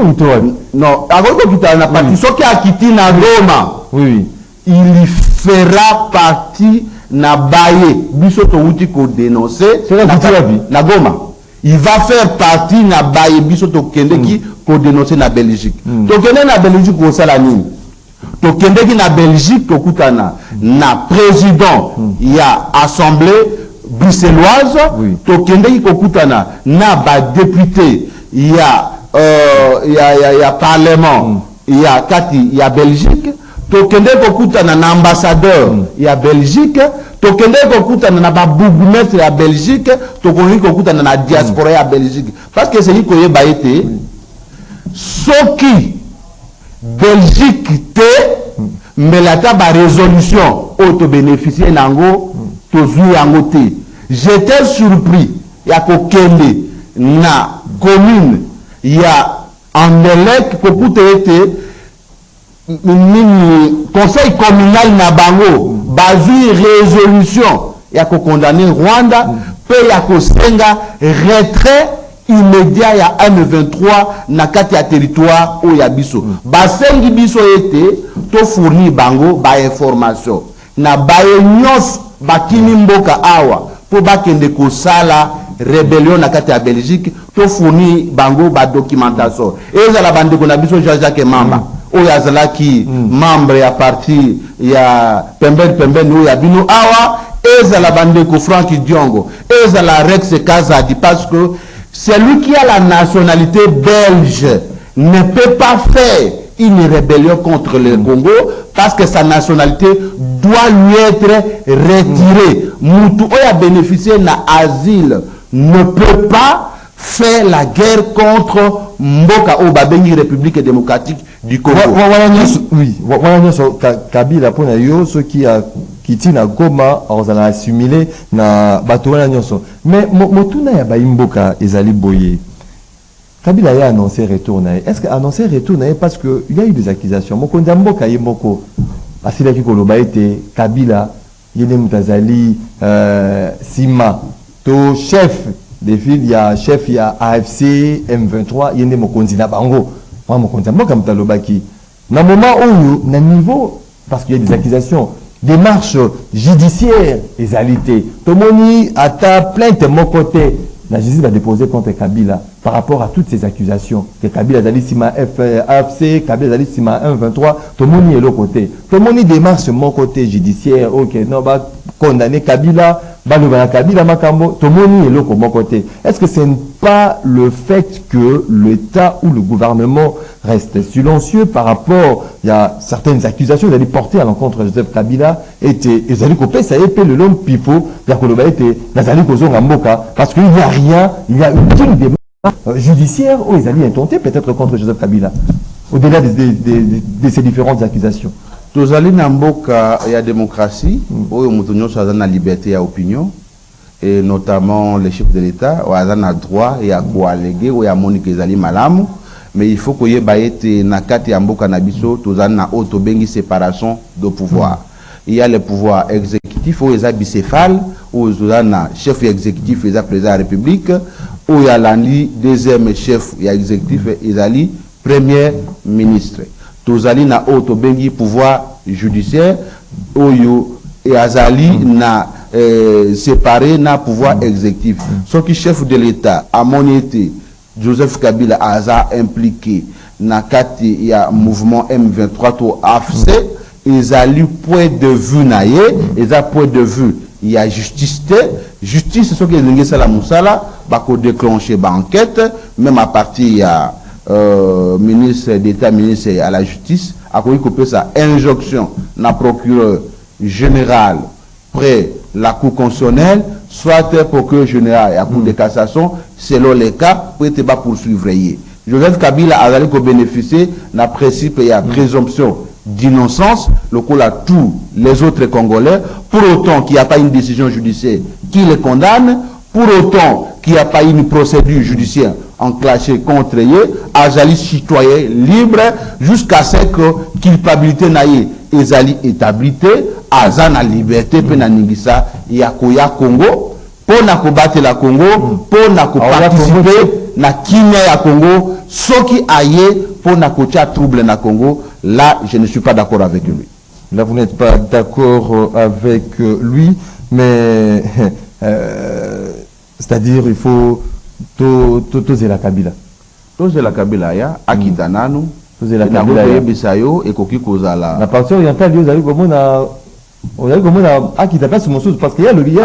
non agoko kitala na partie soki akiti na Goma. Oui. Il fera partie na baye biso to wuti ko dénoncer na Goma. Il va faire partie na baye biso to kende ki ko dénoncer na Belgique. To kende na Belgique ko sala nini? To kende ki na Belgique ko kutana na président ya assemblée bruxelloise, to kende ki ko kutana na ba député ya parlement ya kati ya Belgique. Tokende kokutana na ambassadeur ya Belgique, tokende kokutana na bourgmestre ya Belgique, tokende kokutana na diaspora ya Belgique. Parce que c'est lui qui a été soki Belgique te mais la table résolution auto bénéficier nango tozui yango te. J'étais surpris ya kokende na commune ya Andelek kokute ete conseil communal na bango bazui résolution ya ko condamner Rwanda pe ya ko senga retrait immédiat ya M23 na kati ya territoire o ya biso basengi biso ete to fournir bango ba information na baye nyos bakini mboka awa po bakende ko sala rébellion na kati ya Belgique to fournir bango ba documentation ezala bandeko na biso Jean-Jacques Mamba oyo azalaki membre ya parti ya pembeni oyo ya bino awa ezala bandeko Franck Diongo ezala Rex Kazadi parce que celui qui a la nationalité belge ne peut pas faire une rébellion contre le Congo parce que sa nationalité doit lui être retirée. Moutou oyo a bénéficié na asile ne peut pas faire la guerre contre Mboka ou Babengi République démocratique du Congo. Oui, voilà Kabila pour nayo ceux qui tina Goma on a assimilé na bato wana nyonso. Mais motuna ya Mboka ezali boye. Kabila a annoncé retour na. Est-ce que annoncé retour na parce que il y a eu des accusations. Mokonda Mboka yemboko asila ki koloba ete Kabila yene mutazali Sima to chef des villes, il y a chef, il y a AFC, M23, il y a mokonzi na bango. Moi mokonzi mboka mtalobaki. Na moment où na niveau parce qu'il y a des accusations. Démarche judiciaire, égalité. Tomoni a ta plainte de mon côté. La justice va déposer contre Kabila par rapport à toutes ces accusations. Que Kabila Zali Sima AFC, Kabila Zali Sima 1-23, Tomoni est l'autre côté. Tomoni démarche de mon côté judiciaire, ok, non, va condamner Kabila, va nous Kabila Makambo, Tomoni est l'autre mon côté. Est-ce que ce n'est pas le fait que l'État ou le gouvernement reste silencieux par rapport, il y a certaines accusations d'aller porter à l'encontre de Joseph Kabila, et Zali Kopé, ça a été le long pifo, Nazali Kozonga Mboka, parce qu'il n'y a rien, il y a une démarche judiciaire où ils allaient intenter peut-être contre Joseph Kabila, au-delà de ces différentes accusations. Tozali Namboka, il y a démocratie, où il y a la liberté d'opinion, et notamment les chefs de l'État, où il y a droit, il y a quoi alléguer, où il y a Monique Zali Malam, mais il faut qu'il y ait Nakati Amboka Nabiso, Tozali na Otobengi séparation de pouvoir. Il y a le pouvoir exécutif, où il y a bicéphale, où il y a chef exécutif, il y a président de la République, où il y a l'année deuxième chef exécutif, il y a premier ministre. Tozali na Otobengi pouvoir judiciaire, où il y a na séparé na pouvoir exécutif. Ce qui chef de l'État, à mon été, Joseph Kabila a impliqué na kati il y a mouvement M23 to AFC, ils ont point de vue naïe, ils ont point de vue il y a justice, justice c'est ce que les gens la moussala, bah qu'on déclencher enquête, même à partir il y a ministre d'État, ministre à la justice, à quoi il sa injonction na procureur général près la Cour constitutionnelle, soit pour que général et la Cour de cassation, selon les cas, pour être poursuivre. Joseph Kabila a bénéficié d'un principe et à présomption d'innocence, le coup à tous les autres Congolais, pour autant qu'il n'y a pas une décision judiciaire qui les condamne, pour autant qu'il n'y a pas une procédure judiciaire enclenchée contre eux, Azali citoyen libre jusqu'à ce que culpabilité naïe Ezali établité, Azana liberté, Penaningisa, Yakoya Congo, pour na combattre la Congo, pour na participer na Kenya ya Congo, ce qui aille pour na coacher trouble na Congo, là je ne suis pas d'accord avec lui. Là vous n'êtes pas d'accord avec lui, mais c'est-à-dire il faut toser la Kabila. Toser la Kabila ya akitananu. Toser la Kabila ya bisayo et koki kozala. La partie orientale yo zali comme on a comme on a akita pas sur mon sous parce qu'il y a le lien.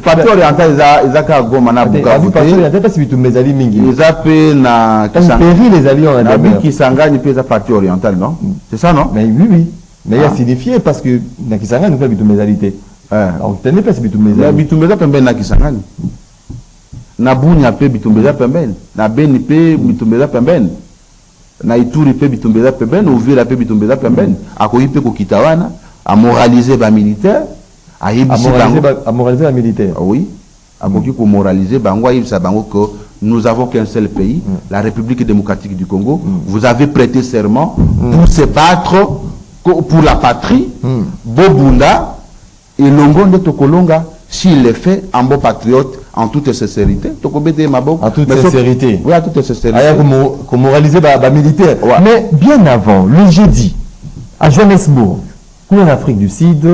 Partie orientale izaka goma na Bukavu. Partie orientale pas si bitu mezali mingi. Izape na Kisangani les alliés na Kisangani pesa partie orientale non? C'est ça non? Mais oui. Mais il y a signifié parce que na Kisangani nous fait bitu mezalité. Alors tenez pas si bitu mezali. La bitu mezali pembe na Kisangani. Na Bunya pe bitumbeza pembeni, na Beni pe bitumbeza pembeni, na Ituri pe bitumbeza pembeni, Uvira pe bitumbeza pembeni, akoyi pe kokitawana, a moraliser ba militaire, a moraliser ba militaire. Oui, akoki ko moraliser bango yibisa bango que nous avons qu'un seul pays, la République démocratique du Congo. Vous avez prêté serment pour se battre pour la patrie. Bobunda et Longo de Tokolonga, s'il le fait en bon patriote, en toute sincérité, en toute sincérité. Oui, en toute sincérité. Comme moraliser les militaires. Ouais. Mais bien avant, le jeudi, à Johannesburg, en Afrique du Sud,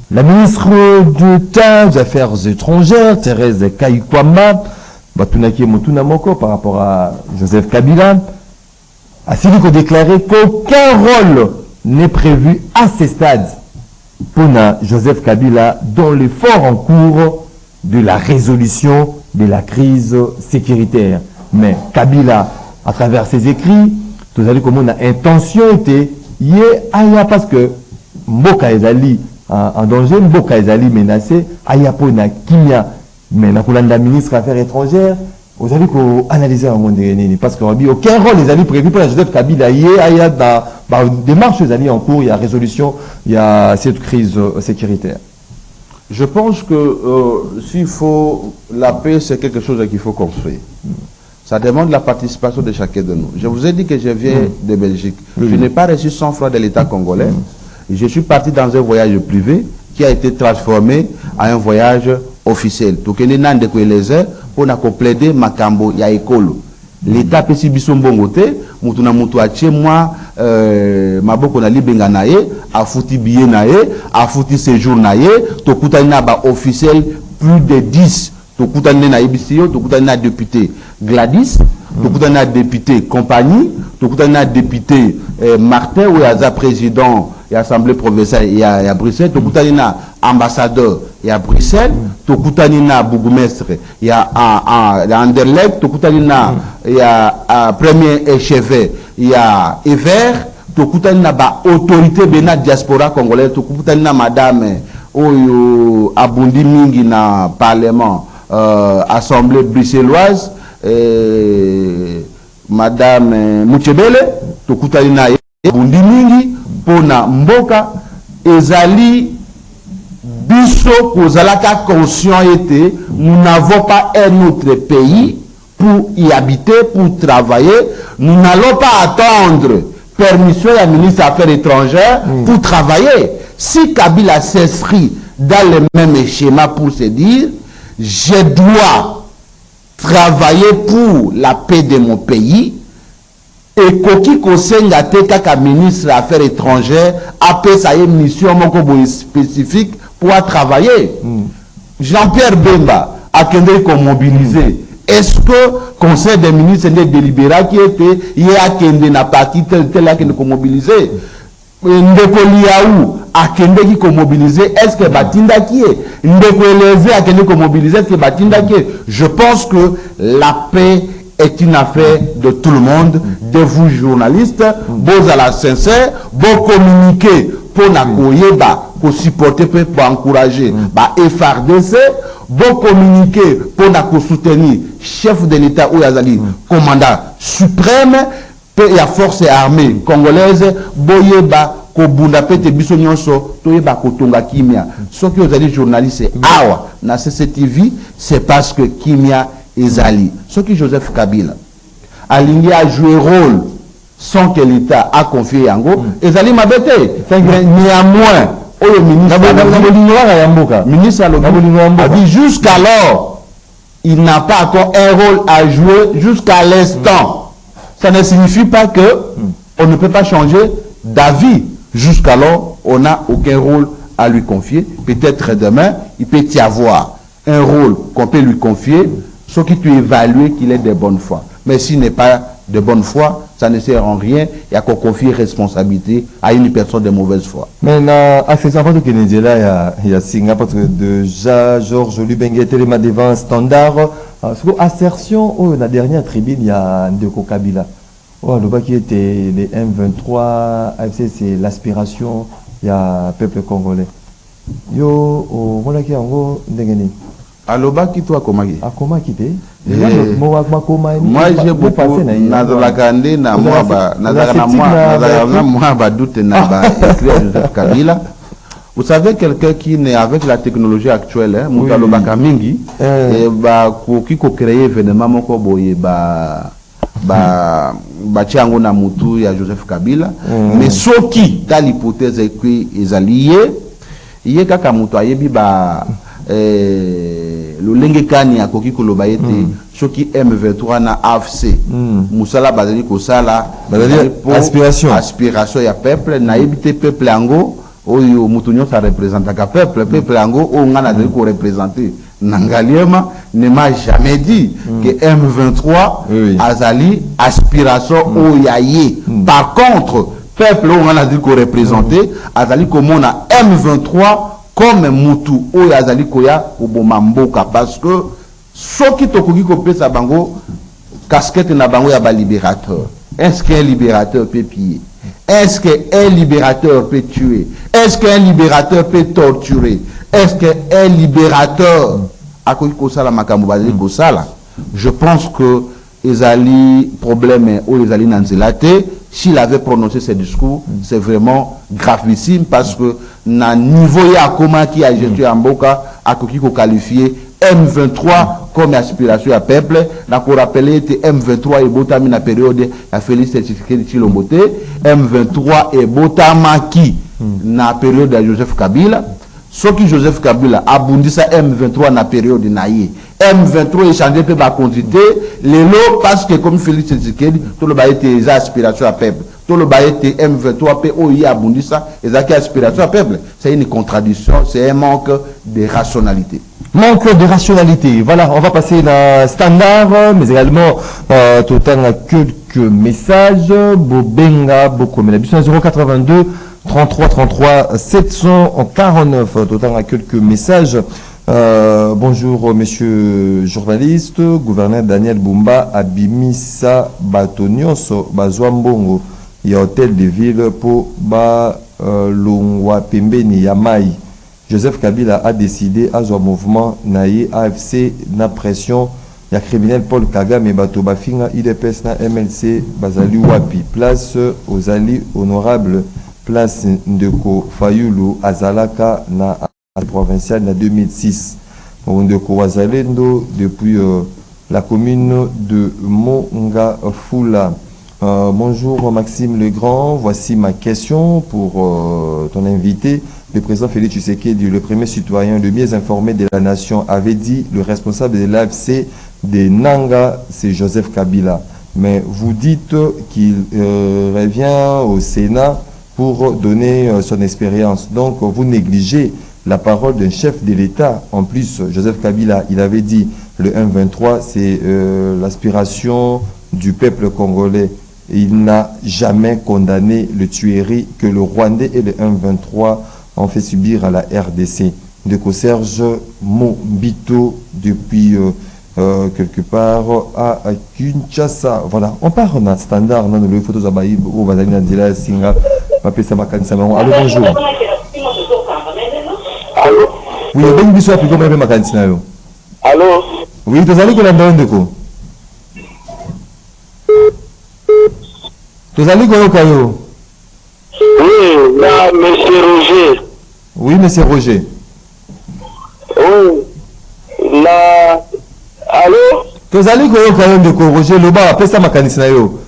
la ministre d'État des Affaires étrangères, Thérèse Kayikwama, Batunaki Motunamoko, par rapport à Joseph Kabila, a déclaré qu'aucun rôle n'est prévu à ce stade pour Joseph Kabila dans l'effort en cours de la résolution de la crise sécuritaire. Mais Kabila, à travers ses écrits, tout à comme on a intention était parce que Mboka Ezali en danger, Mboka Ezali menacé, aya pona kimia, mais la ministre des Affaires étrangères, vous allez analyser un monde de parce qu'on dit aucun rôle les alliés prévus pour Joseph Kabila, il y a des démarches les alliés en cours, il y a résolution, il y a cette crise sécuritaire. Je pense que s'il faut la paix, c'est quelque chose qu'il faut construire. Ça demande la participation de chacun de nous. Je vous ai dit que je viens de Belgique. Je n'ai pas reçu 100 francs de l'État congolais. Je suis parti dans un voyage privé qui a été transformé en un voyage officiel. Donc, il y a pour plaider Makambo, il y a école. L'État peut si bisson bongoté mutu na mutu atie moi maboko na libenga na ye afuti billet na ye afuti séjour na ye tokutani na ba officiel plus de 10 tokutani na ebisio tokutani na député Gladys tokutani na député compagnie tokutani na député Martin ou ya président et assemblée provinciale et à Bruxelles tokutani na ambassadeur et à Bruxelles tokutani na bourgmestre et à Anderlecht tokutani na ya premier échevin et à Ever tokutani na ba autorité bena diaspora congolaise tokutani na madame oyo abundi mingi na parlement assemblée bruxelloise madame Muchebele tokutani na abundi mingi pona mboka ezali biso kozalaka conscient était nous n'avons pas un autre pays pour y habiter, pour travailler. Nous n'allons pas attendre permission à la ministre des Affaires étrangères pour travailler. Si Kabila s'inscrit dans le même schéma pour se dire je dois travailler pour la paix de mon pays, et Koki Kosenga Teka ministre des Affaires étrangères a fait sa mission spécifique pour travailler. Jean-Pierre Bemba a qu'un qu'on mobiliser. Est-ce que Conseil des ministres est délibéré qui était il y a qu'un n'a pas quitté tel qu'on mobiliser? Ndeko Liaou a qu'un qui qu'on mobiliser. Est-ce que Batinda qui est? Ndeko Eleze a qu'un qu'on mobiliser. Est-ce que Batinda qui est? Je pense que la paix est une affaire de tout le monde, de vous journalistes, vous à la sincère, vous communiquer pour pour supporter, pour encourager, FRDC, vous communiquer pour soutenir chef de l'État ou Yazali, commandant suprême, et la force armée congolaise, boyeba, kobunda pete biso nyonso, toyeba kotonga kimia. Ce que vous allez journalistes, awa, na CCTV, c'est parce que kimia ezali. Ce que Joseph Kabila aligné a joué rôle sans que l'État a confié Yango, ezali mabete. Néanmoins, le ministre a dit jusqu'alors, il n'a pas encore un rôle à jouer jusqu'à l'instant. Ça ne signifie pas que on ne peut pas changer d'avis. Jusqu'alors, on n'a aucun rôle à lui confier. Peut-être demain, il peut y avoir un rôle qu'on peut lui confier, ce qui peut évaluer qu'il est de bonne foi. Mais s'il n'est pas de bonne foi, ça ne sert en rien. Il y a qu'on confie responsabilité à une personne de mauvaise foi. Mais à ce moment où il y a Singapour, parce que déjà Georges Lubengue Téléma devant standard, assertion, la dernière tribune, il y a Ndeko Kabila. Le bas qui était les M23, AFC, c'est l'aspiration, il y a peuple congolais. Yo, voilà qui est en gros, ndengeni. Aloba qui toi comment qui? Ah comment qui t'es? Moi j'ai beaucoup nazalakande na moi ba nazalakana moi ba doute na ba écrire Joseph Kabila. Vous savez quelqu'un qui est avec la technologie actuelle hein Mutaloba Kamingi et ba qui ko créer événement moko boye ba tiango na mutu ya Joseph Kabila mais soki dans l'hypothèse que les alliés yé kaka mutu ayebi ba le lengekani akoki koloba ete soki M23 na AFC musala bazali ko sala aspiration ya peuple na yebite peuple ango oyo mutunyo sa représente ka peuple ango o ngana de ko représenter Nangaliema ne m'a jamais dit que M23 azali aspiration o yaye. Par contre peuple o ngana de ko représenter azali comme on a M23 comme Moutou ou Yazali Koya ou Bomamboka parce que ce qui tokoki kopesa bango casquette na bango ya ba libérateur. Est-ce qu'un libérateur peut piller? Est-ce qu'un libérateur peut tuer? Est-ce qu'un libérateur peut torturer? Est-ce qu'un libérateur a kosala makambo bazali kosala? Je pense que ezali problème ou ezali nanzelate. S'il avait prononcé ce discours, c'est vraiment gravissime parce que na niveau ya comment qui a jeté en boka a ko qualifié M23 comme aspiration à peuple. Na ko rappeler que M23 et botami na période a Félix Tshisekedi Tshilombo M23 et botamaki na période de Joseph Kabila. Ce qui Joseph Kabila a bondi sa M23 na période naïe M23 échanger peut ma quantité les lots parce que comme Félix Tshisekedi tout le bail était aspiration à peuple tout le bail était M23 peut OI abondi ça et ça qui aspiration à peuple c'est une contradiction c'est un manque de rationalité. Manque de rationalité. Voilà, on va passer dans standard, mais également tout le temps quelques messages. Bobenga, beaucoup, mais la bus 082 33 33 749. Tout le temps quelques messages. Bonjour, monsieur journaliste, gouverneur Daniel Bumba, Abimisa Batonioso, Bazwambongo, il y a hôtel de ville pour Longwa Pembeni, Yamai. Joseph Kabila a décidé à son mouvement naïe AFC na pression il y a criminel Paul Kagame et Bato Bafinga IDPS na MLC Bazali Wapi place aux alliés honorables place Ndeko Fayulu Azalaka na provinciale na 2006 Ndeko Wazalendo depuis la commune de Mongafula. Bonjour Maxime Legrand, voici ma question pour ton invité. Le président Félix Tshisekedi, le premier citoyen le mieux informé de la nation, avait dit le responsable de l'AFC de Nanga, c'est Joseph Kabila. Mais vous dites qu'il revient au Sénat pour donner son expérience. Donc vous négligez la parole d'un chef de l'État. En plus, Joseph Kabila, il avait dit le 1-23, c'est l'aspiration du peuple congolais. Il n'a jamais condamné le tuerie que le Rwandais et le 1-23 ont fait subir à la RDC. De Serge Mobito depuis quelque part à Kinshasa. Voilà, on part en standard, dans le photo Zabaï, au Bazali Nandila, Singa, Papessa Makansamon. Allô, bonjour. Allô? Oui, ben biso apiko mebe Makansina yo. Allô? Oui, tozali kolanda ndeko. Tozali koyoka yo. Oui, là, monsieur Roger. Oui, monsieur Roger. Oui, là. Allô? Tozali koyoka yo ndeko Roger Loba apesa makanisi na yo.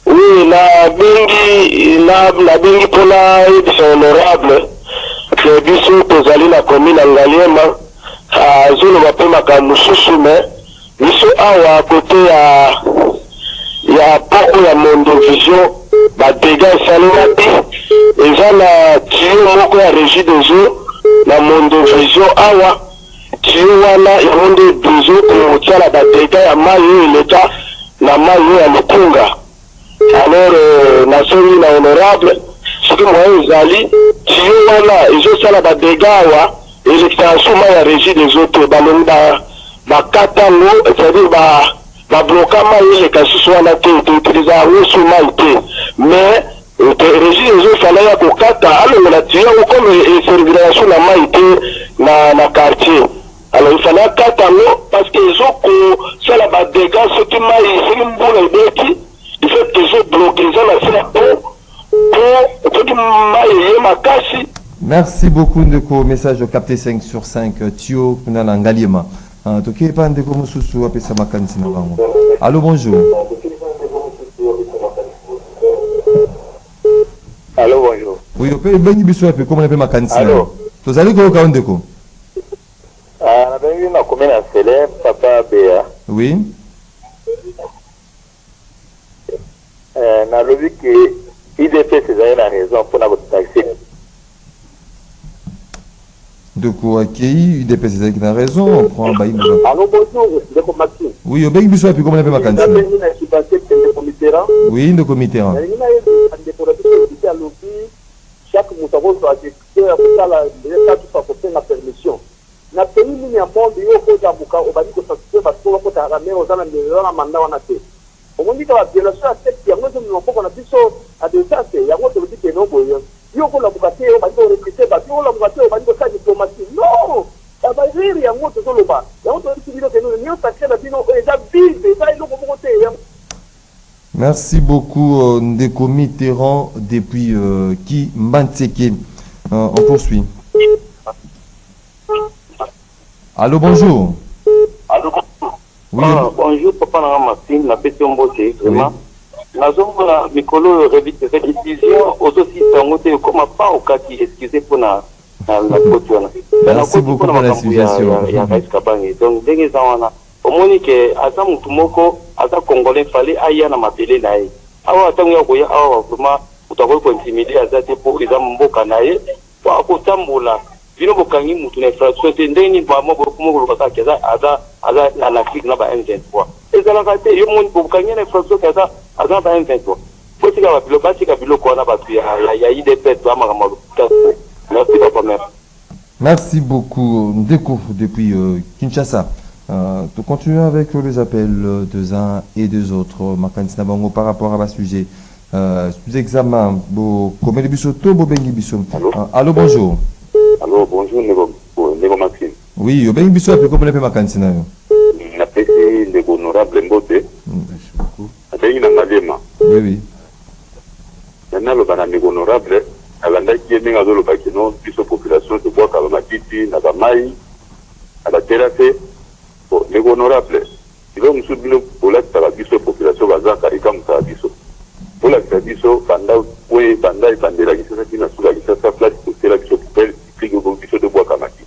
Oui, la bengi pour la honorable. Que biso tozali la commune Ngaliema. Zolo va pas makamususu mais biso awa côté ya poko ya Mondo Vision ba dégâts salina te eza na tio moko ya régie des eaux na Mondo Vision awa tio wana ya Mondo Vision ko la ba dégâts ya mayi leta na mayi ya Lukunga. Alors nasoni na honorable soki moyen ezali tio wana ezosala ba dégâts awa l'extension ya régie des eaux te balongi bakata ngo c'est-à-dire bloquer maïs les cassis soit la tête utiliser un sous maïs mais régie des eaux fallait ya kokata alors la tia comme serviration la maïs na quartier alors il fallait kata ngo parce que ils ont ça la bas dégâts ce qui maïs c'est une bonne idée il faut que ils bloquer ça la faire pour que maïs ma casse. Merci beaucoup Ndeko, message capté 5 sur 5 Tio Kunala Ngaliema. Toké pas Ndeko Mususu apesa makanisi na bango. Allô, bonjour. Allô, bonjour. Oui, on peut bengi biso ape comment apesa makanisi na. Allô. Tozali ko ka Ndeko. Na bengi na commune à Sélé, papa Béa. Oui. Na lobi que IDP c'est la raison pour notre taxi. De quoi accueilli, UDP c'est qui a raison, on prend un bail. Allô, bonjour, Ndeko Maxime. Oui, au bengi biso ape comment apesa makanisi. Oui, Ndeko Mitterrand. Chaque moutavo doit dire que la permission. Na pays ni ya monde yo ko ja buka obadi ko satisfaire parce que ko ta ramé aux ana de mandat wana te. Omondi ka violation à cette qui a ngoto no poko na biso a de ça c'est ya ngoto dit que no boyo. Yo ko la buka te obadi ko recruter ba yo la buka te obadi ko sa diplomatie. Non! Ya ba rire ya ngoto zo loba. Ya ngoto dit que no ni sacré la bino e ja vide ça ilo ko te ya. Merci beaucoup Ndeko Mitterrand depuis qui Mbantseke. On poursuit. Allô, bonjour. Allô, oui. Bonjour, papa Maxime, la question bossée, vraiment. La zone de la Mikolo révision aux aussi tangoté comme pas au cas qui excusez pour Merci beaucoup pour la suggestion. Donc, dès que ça au moins que asa mutumoko asa congolais fallait aya na mapele na ye awa tangu ya koya awa vraiment utakoy ko intimider asa te pour eza mboka na ye kwa kotambola bino bokangi mutu na infraction te ndeni ba mo bokumo ko ka keza aza na Afrique na ba M23 ezala ka te yo moni bokangi na infraction keza aza ba M23 fotika ba bilo batika bilo ko na ba ya IDP to amaka malu. Merci papa merci. Merci beaucoup Ndeko depuis Kinshasa. Nous continuons avec les appels des uns et des autres. Makansina Bango par rapport à ce sujet. Examen. Comment les bissotos, Bobengi Bissom. Allô, bonjour. Allô, bonjour, Nego Maxime. Oui, Bobengi Bissom, puis comment les Makansina? N'apprécie les honorables Mbote. Merci beaucoup. Avec un malema. Oui, oui. Maintenant, le banane honorable, à la naïe qui est dans le Bakino, puis sa population de bois Kalamatiti, Nagamai, à la terrasse. Les honorables, ils vont nous soutenir pour la population bazaka et comme ça biso. Pour la biso, pendant oui, pendant la guissette qui n'a sous la guissette sa place pour la biso pour elle, qui au biso de bois kamaki.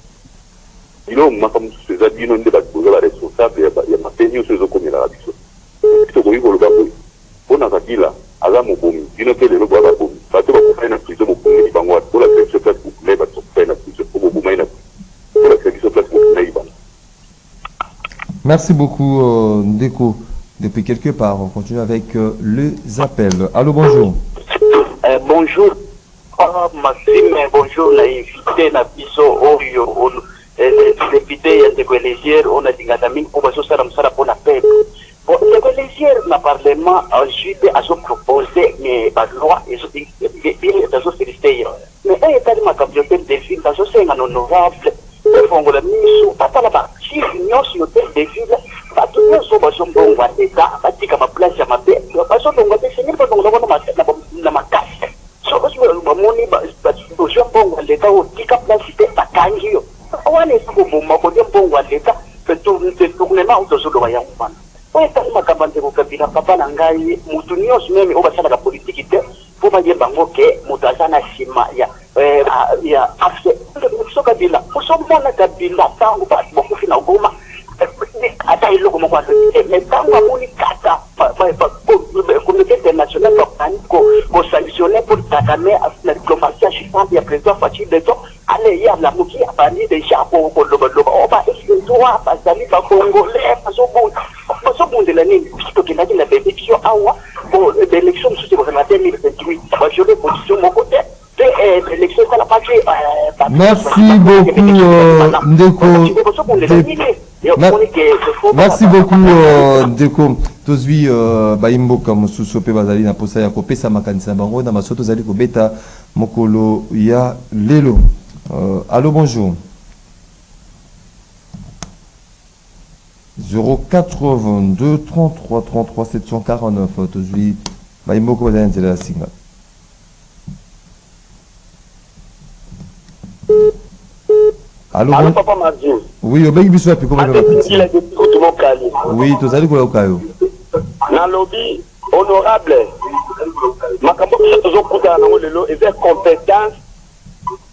Ils ont comme ces habits non débat pour la responsable, il y a ma peine sur ce comme la biso. Biso pour le babou. Pour na kabila, azamu bomi, ils ne peuvent le bois babou. Parce que vous faites une prison pour les bangwa, pour la biso place pour les bats pour faire une prison pour vous maïna. Pour la biso place pour les bangwa. Merci beaucoup Ndeko. Depuis quelque part, on continue avec les appels. Allô, bonjour. Bonjour. Maxime, bonjour. La invité na biso Orio, député de Légière, on a dit que pour que ça me pour la paix. Bon, le Légière, le Parlement ensuite a proposé mais la loi et dans félicité. Mais il y a tellement de défis dans ce sein honorable. Fongola miso papa la ba chief nyosi hotel de ville ba tout nyoso ba sombo wa eta ba tika ma place ya mabe ba so ndongo te sengi ba ndongo na makasi so ba moni ba so sombo wa leta o tika place te ba kangi yo wane ko bomma ko de bongo wa leta pe tourne ma auto so do ya mfana o eta ma kabante ko kabila papa na ngai mutu nyosi meme o ba sala ka politique te po ba ye bango ke mutu asana shima ya afse so kabila so mona kabila tangu ba bokufi na goma ata iloko mo kwa mais tangu amoni kata communauté internationale ko sanctionner pour tacaner la diplomatie chiffante ya président Fachi Beto ale ya la muki abani de chapo ko loba oba droit bazali ba congolais so bon de l'année puisque qu'il a dit la bénédiction awa pour l'élection sous le 2028 ba jole position mon côté. Merci beaucoup Ndeko. Merci beaucoup Ndeko. Tozwi baimboka mosusu pe bazali na posa ya kopesa makanisa bango na masoto zali kobeta mokolo ya lelo. Allô, bonjour. 082 33 33 749 tozwi baimboka bazali nzela ya singa. Allô, allô papa Martin. Oui, obengi biso ya piko bana bakati. Oui, tozali kola okayo. Na lobby honorable. Makambo tozo kuta na lelo et compétence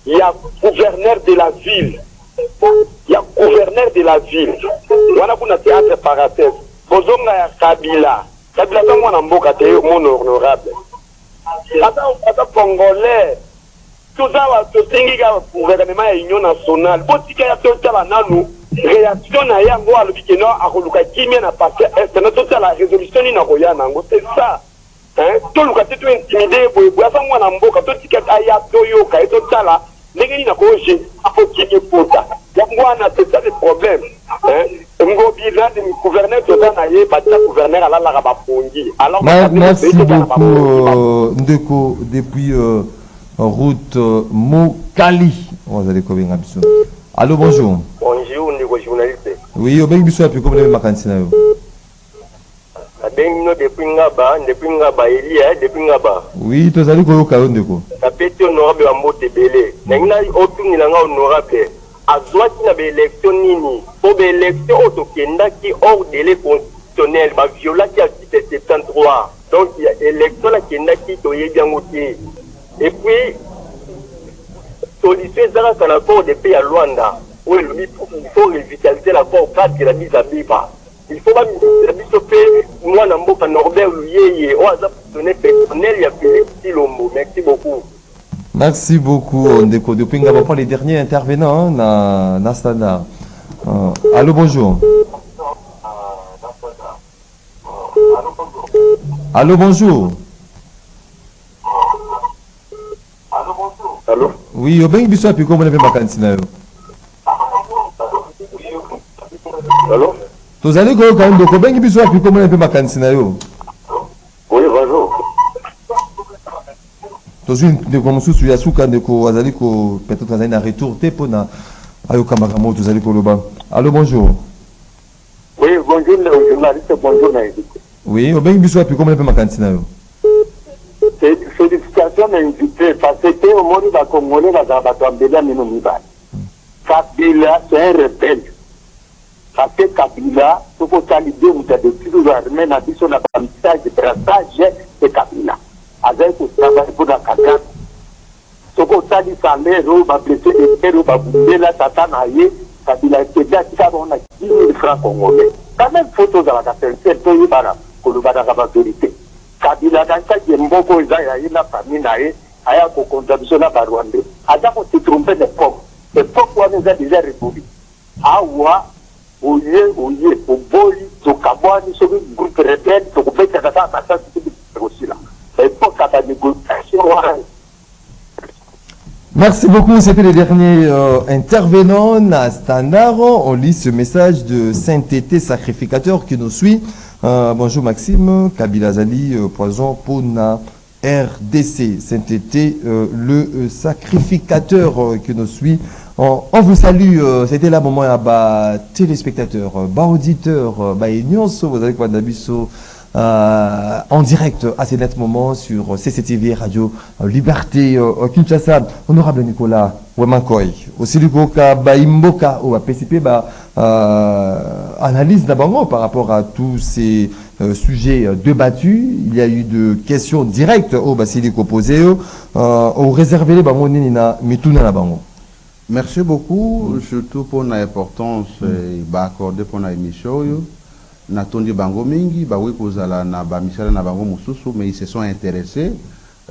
il y a gouverneur de la ville. Il y a gouverneur de la ville. Wana kuna théâtre parenthèse. Bozonga ya Kabila. Kabila ta mwana mboka te mon honorable. Ata congolais. Tout ça va se tenir au gouvernement et l'Union nationale. Botika ya totala nanu réaction na yango alobikeno akoluka kimia na parti est na totala résolution ni na koya nango c'est ça. Hein? Tout le côté tout intimidé boy asa mwana mboka totika aya toyoka et totala ndenge ni na koje apo kimia pota. Yangwana c'est ça le problème. Hein? Ngobi là de gouverneur toza na ye ba gouverneur ala la ba pongi. Alors merci beaucoup Ndeko depuis route Mokali. On aller combien absolu. Allô, bonjour. Bonjour, Ndeko journaliste. Oui, obengi biso ya piko le makansi na yo. Abengi no depuis ngaba Elia depuis ngaba. Oui, tozali ko yoka Ndeko. Tapete honorable wa Mbote Belé. Nangina otuni nanga honorable. Azwaki na be élection nini? Po be élection otokendaki hors délai constitutionnel ba violaki article 73. Donc il y a élection la kendaki toyebi yango te. Et puis solution ezalaka na corps de paix ya Luanda oyo elobi il faut revitaliser la corps cadre de la mise à biba. Il faut la biso pe mwana mboka Norbert Luyeye o aza donné personnel ya Félix Tilombo. Merci beaucoup. Merci beaucoup, Ndeko de Pinga. On prend les derniers intervenants dans Standard. Allô, bonjour. Allô, bonjour. Allô? Oui, au bien, il y a comment on a fait ma cantine. Allô? Vous allez quand même, donc au bien, il y a comment on a fait ma cantine. Oui, bonjour. Toujours une commencer sur Yasuka de ko azali ko peut-être azali na retour te pona ayo kamaramo vous allez ko loba. Allô, bonjour. Oui, bonjour le journaliste, bonjour Naïdi. Oui, au bien, il y a comment on a fait ma cantine. C'est une situation invitée parce que au monde va Congolais va Kabila Minoumiba. Kabila, c'est un rebelle. Parce que Kabila, il faut l'idée où tu as des petits armées, n'a dit son avantage de brassage de Kabila. Avec le travail pour la Kagame. Ce qu'on t'a dit, ça l'air, on va blesser les terres, on va bouger la satanaïe, Kabila, c'est bien ça, on a 10 000 francs congolais. Quand même, photo dans la capitale, c'est tout, il va la vérité. Kabila dans qui mboko ezaya ina famille nae aya ko contribution na Rwanda aja ko se tromper de pommes et pourquoi nous a déjà répondu awa oye oboli to kabwani so groupe rebelle to ko beta ta ta ta aussi là et pour ta négociation. Merci beaucoup, c'était le dernier intervenant à Standard. On lit ce message de Saint-Tété sacrificateur qui nous suit. Bonjour Maxime, Kabila Zali, poison pour na RDC. Saint-Tété, le sacrificateur qui nous suit. On vous salue, c'était là moment à téléspectateurs, auditeurs, vous avez quoi d'habitude en direct à ces nets moments sur CCTV Radio Liberté Kinshasa. Honorable Nicolas Wemankoy aussi le Goka Baimboka ou à PCP analyse d'abord par rapport à tous ces sujets débattus. Il y a eu de questions directes au Basiliko posé au réservé les bangonini na mituna na bango. Merci beaucoup, surtout pour l'importance accordée pour l'émission. Natondi bango mingi bawe kozala na ba misala na bango mususu, mais ils se sont intéressés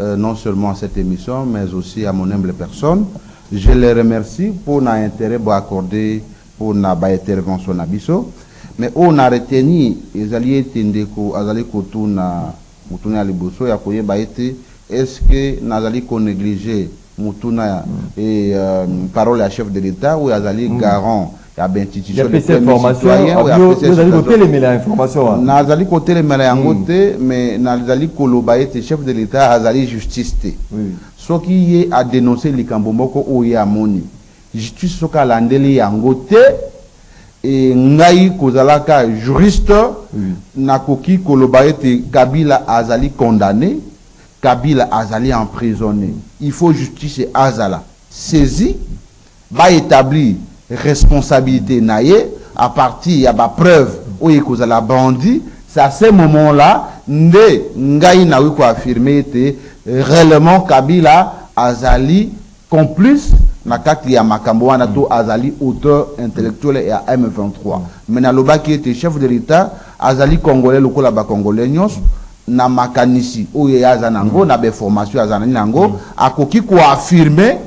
non seulement à cette émission mais aussi à mon humble personne. Je les remercie pour l'intérêt accordé pour na ba intervention na biso, mais on a retenu les alliés tendeko azali kotuna mutuna liboso ya koyeba ete est-ce que nazali ko négliger mutuna et parole à chef de l'État ou azali garant ya institution de citoyen ou nazali kotelemela information nazali kotelemela yango te, mais nazali koloba ete chef de l'État azali justice te soki ye a dénoncer likambo moko oyo amoni justice soka landeli yango te et ngai kozalaka juriste nakoki koloba ete Kabila azali condamné, Kabila azali emprisonné. Il faut justice azala saisi ba établir responsabilité naie à partir ya ba preuve oyo kozala bandi. C'est à ce moment-là nde ngai na wi ko affirmer te réellement Kabila azali complice na kati ya makambo wana to azali auteur intellectuel et à M23. Mais na loba qui était chef de l'État azali congolais lokola ba congolais nyos na makanisi oyo azanango na be formation azanango akoki ko affirmer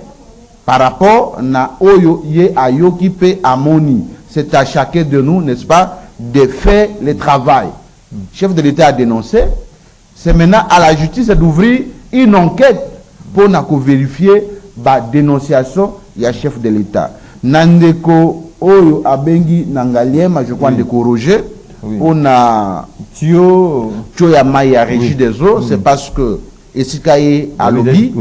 par rapport na oyo ye ayoki pe amoni. C'est à chacun de nous, n'est-ce pas, de faire le travail. Chef de l'État a dénoncé. C'est maintenant à la justice d'ouvrir une enquête pour vérifier la dénonciation du chef de l'État. Nandeko oyo abengi nangaliema, je crois, Ndeko Roger, on a Tio ya Maya Régie des eaux, c'est parce que Esikaye a lobby,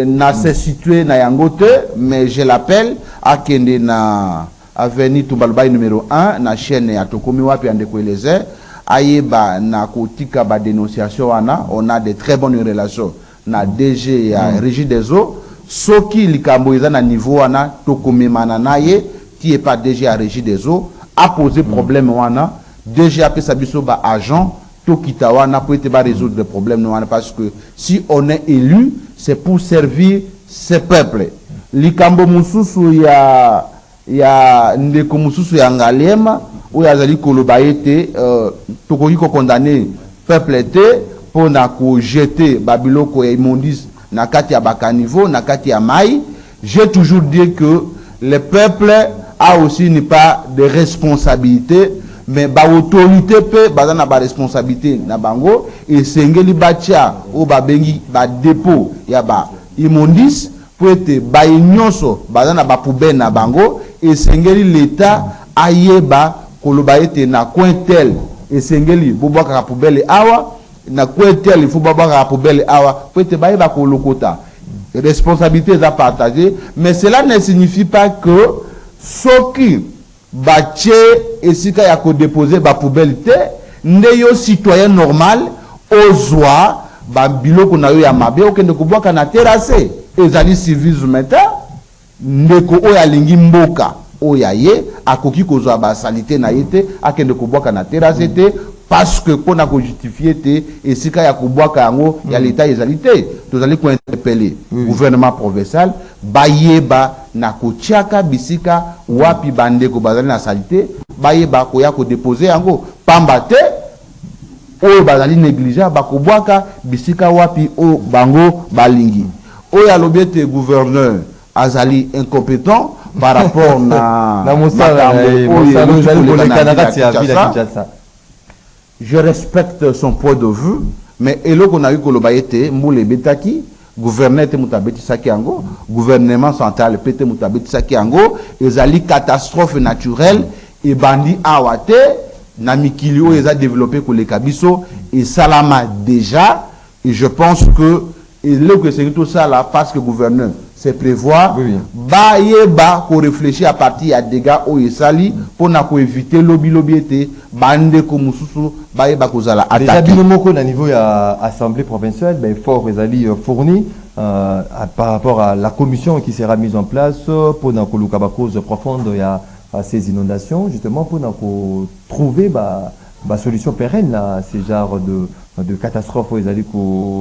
n'a se situé na yangote, mais je l'appelle à Kende na avenue Tumbalbaï numéro 1, na chaîne ya Tokomiwa puis Ndeko Eleze, ayeba na kotika ba dénonciation wana, on a de très bonnes relations na DG ya Régie des eaux, soki likambo eza na niveau wana tokomemana naye qui est pas DG à Régie des eaux a posé problème wana, DG a pesa biso ba agent to kitawana pour être résoudre le problème wana, parce que si on est élu, c'est pour servir ce peuple. Likambo mususu ya ndeko mususu ya Ngaliema ou ya zali koloba ete tokoki ko condamner peuple te pour na ko jeter babiloko ya immondice na kati ya bakaniveau na kati ya mai. J'ai toujours dit que le peuple a aussi n'est pas de responsabilité, mais ba autorité peut bazana ba responsabilité na bango et sengeli batia ou ba bengi ba dépôt ya ba immondice pour être ba nyonso bazana ba poubelle na bango et sengeli l'état ayeba koloba ete na coin tel et sengeli boboka ka poubelle awa na coin tel il faut boboka ka poubelle awa pour être ba yeba kolokota. Responsabilité est à partager, mais cela ne signifie pas que ceux qui battent et si il y a déposer la poubelle, n'est citoyen normal, aux oies, bilo qu'on a eu à Mabé, ou qu'on a terrassé. Et ali civisme ndeko oya lingi mboka oyaye akoki kozwa ba salité na yete akende kubwaka na terrasse te parce que pour na ko justifier te et sika ya kubwaka yango ya l'état ezalité tozali ko interpeller gouvernement provincial bayeba na kotiaka bisika wapi bandeko bazali na salité bayeba ko ya ko déposer yango pamba te o bazali négligent bakobwaka bisika wapi o bango balingi o ya lobiete gouverneur azali incompétent par rapport na je respecte son point de vue mais elo qu'on a eu kolobayete mbule betaki gouverneur te mutabeti saki yango gouvernement central pete mutabeti saki yango ezali catastrophe naturelle et bandi awate na mikili o eza développé koleka biso et salama déjà et je pense que et là que c'est tout ça là parce que gouverneur c'est prévoir ba ko réfléchir à partir à dégâts au esali pour na ko éviter lobby été bande ko mususu ba kozala attaquer déjà binomoko na niveau ya assemblée provinciale ben fort ezali fourni par rapport à la commission qui sera mise en place pour na ko luka ba cause profonde ya ces inondations justement pour na ko trouver ba solution pérenne à ces genres de catastrophes où ils allaient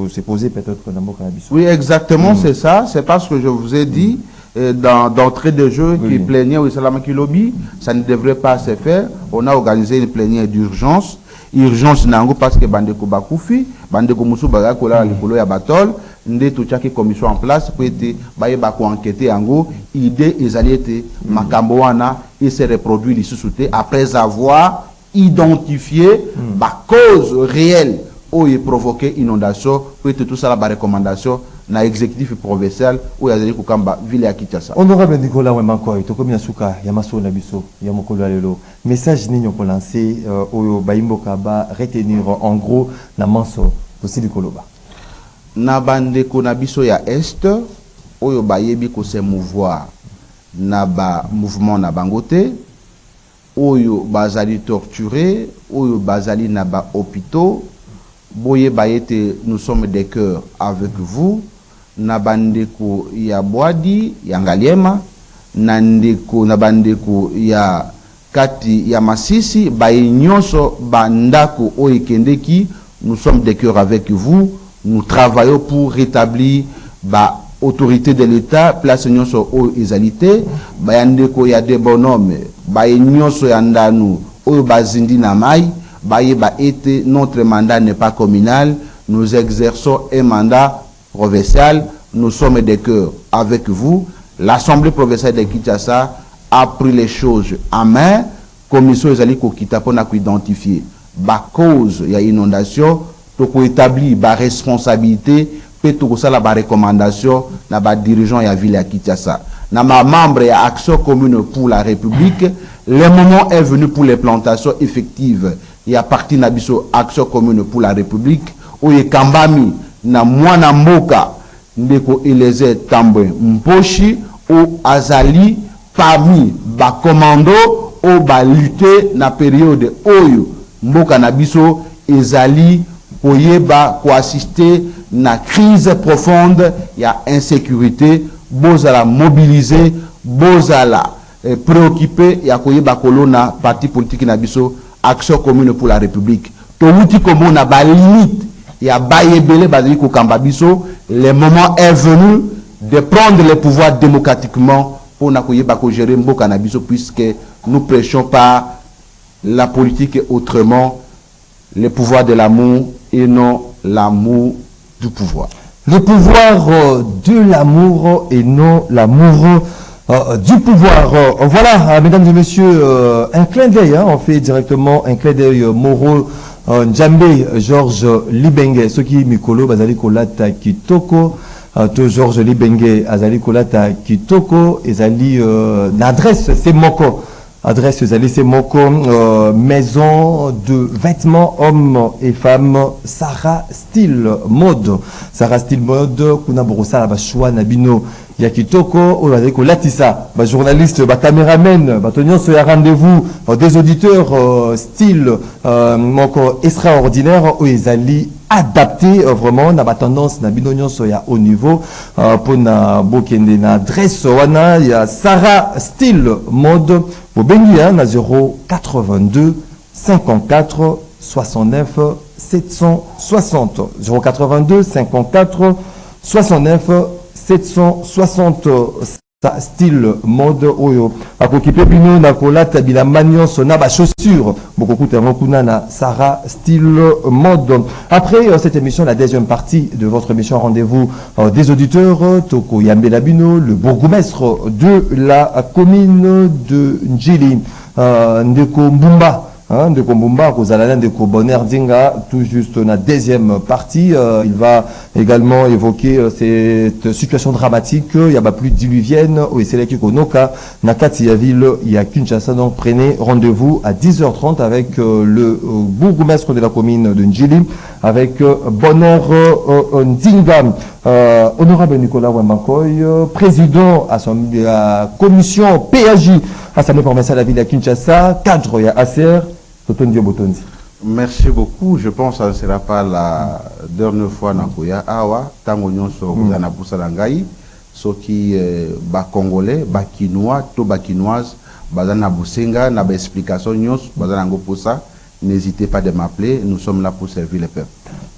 se poser peut-être dans le cannabis. Oui, exactement, c'est ça. C'est parce que je vous ai dit, d'entrée de jeu, qui plaignait au Salama Kilobi, ça ne devrait pas se faire. On a organisé une plénière d'urgence. Urgence nango parce que Bandeko Bakoufi, Bandeko Moussou Bagakola, Likolo ya Batol, nde touchaki commission en place pour être baye bako enquêter yango, idée ils allaient être makamboana et se reproduire les sous-soutés après avoir identifié la cause réelle où il provoqué inondation pour être tout ça la recommandation na exécutif provincial où il y a des kukamba ville à Kinshasa. Honorable Nicolas Wemankoy, to comme yasuka yamaso na biso yamokolo lelo message ninyo pour lancer au baimboka ba retenir en gros na manso aussi du koloba. Na bande ko na biso ya est oyo bayebi ko se mouvoir na ba mouvement na bangote oyo bazali torturé oyo bazali na ba hôpitaux boye bayete nous sommes des cœurs avec vous na bandeko ya Boadi ya Ngaliema na ndeko na bandeko ya kati ya Masisi baye nyonso bandako oyo kendeki nous sommes des cœurs avec vous nous travaillons pour rétablir ba autorité de l'État place nyonso oyo ezalité bayandeko ya des bonhommes baye nyonso ya ndanu oyo bazindi na mai baye ba été notre mandat n'est pas communal nous exerçons un mandat provincial nous sommes des cœurs avec vous l'Assemblée provinciale de Kinshasa a pris les choses en main commission ezali ko kita pona ko identifier ba cause ya inondation to ko établir ba responsabilité pe to ko sala ba recommandation na ba dirigeant ya ville ya Kinshasa na ma membre ya action commune pour la République le moment est venu pour les plantations effectives et à partir na biso action commune pour la République oye kambami na mwana mboka ndeko Eleze Tambwe Mposhi ou azali parmi ba commando ou ba lutter na période oyo mboka na biso ezali koyeba ko assister na crise profonde ya insécurité bozala mobiliser bozala préoccupé ya koyeba kolona parti politique na biso action commune pour la République to wuti komo na ba limite ya bayebele bazali ko kamba biso le moment est venu de prendre les pouvoirs démocratiquement pour gérer Mboka na biso, puisque nous prêchons pas la politique autrement, le pouvoir de l'amour et non l'amour du pouvoir. Le pouvoir de l'amour et non l'amour du pouvoir. Voilà, mesdames et messieurs, un clin d'œil, on fait directement un clin d'œil Moro Njambe, Georges Libenge, ce qui Mikolo, Bazali Kolata Kitoko, to Georges Libenge, Azali Kolata Kitoko, Ezali l'adresse, c'est Moko. Adresse Ezali c'est Moko, maison de vêtements hommes et femmes, Sarah Style Mode. Sarah Style Mode, Kuna Borosa la Bashua Nabino. Yakitoko, Oladeko Latissa, journaliste, caméraman, Tonion Soya rendez-vous, des auditeurs style extraordinaire, où ils allaient adapter vraiment na tendance na binonion soya au niveau pour na bokende na adresse wana ya Sarah Style Mode bobengi na 082 54 69 760 082 54 69 760 Style Mode oyo akokipe bino na kolata bila manionso na ba chaussures bokokuta ngokuna na Sarah Style Mode. Après cette émission, la deuxième partie de votre émission Rendez-vous des auditeurs, Toko Yambela Bino, le bourgmestre de la commune de Njili, Ndeko Mbumba. De Kombumba, Kozalana de Koboner Dinga, tout juste la deuxième partie. Il va également évoquer cette situation dramatique. Il y a plus diluvienne au Eseleki Konoka, Nakati Yaville, il y a Kinshasa. Donc prenez rendez-vous à 10h30 avec le bourgmestre de la commune de Njili, avec Bonheur Ndinga, honorable Nicolas Wembankoy, président à la commission PAJ, Assemblée provinciale de la ville de Kinshasa, cadre et ACR. Merci beaucoup. Je pense que ce ne sera pas la dernière fois Nakoya Awa, Tangonyon sur Zanapusa Langai, ce qui est congolais, kinois, tout kinoise, Bazana Boussenga, n'a pas explication, Bazanango pour ça. N'hésitez pas de m'appeler, nous sommes là pour servir le peuple.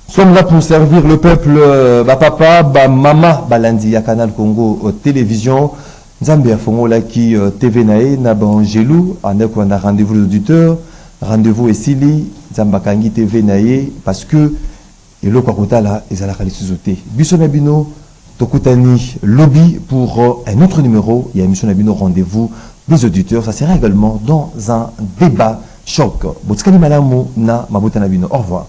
Nous sommes là pour servir le peuple, papa, mama, balandi, ya Canal Congo télévision. Zambia Fongola qui TV Nae, Nabangelou, on a rendez-vous l'auditeur. Rendez-vous Essili, Zambakangi TV Naye, parce que et le Kwakota là, ils allaient aller sous-sauter. Bisson Nabino, Tokutani, lobby pour un autre numéro. Il y a émission Nabino Rendez-vous des auditeurs. Ça sera également dans un débat choc. Botskani Malamu na Mabota Nabino. Au revoir.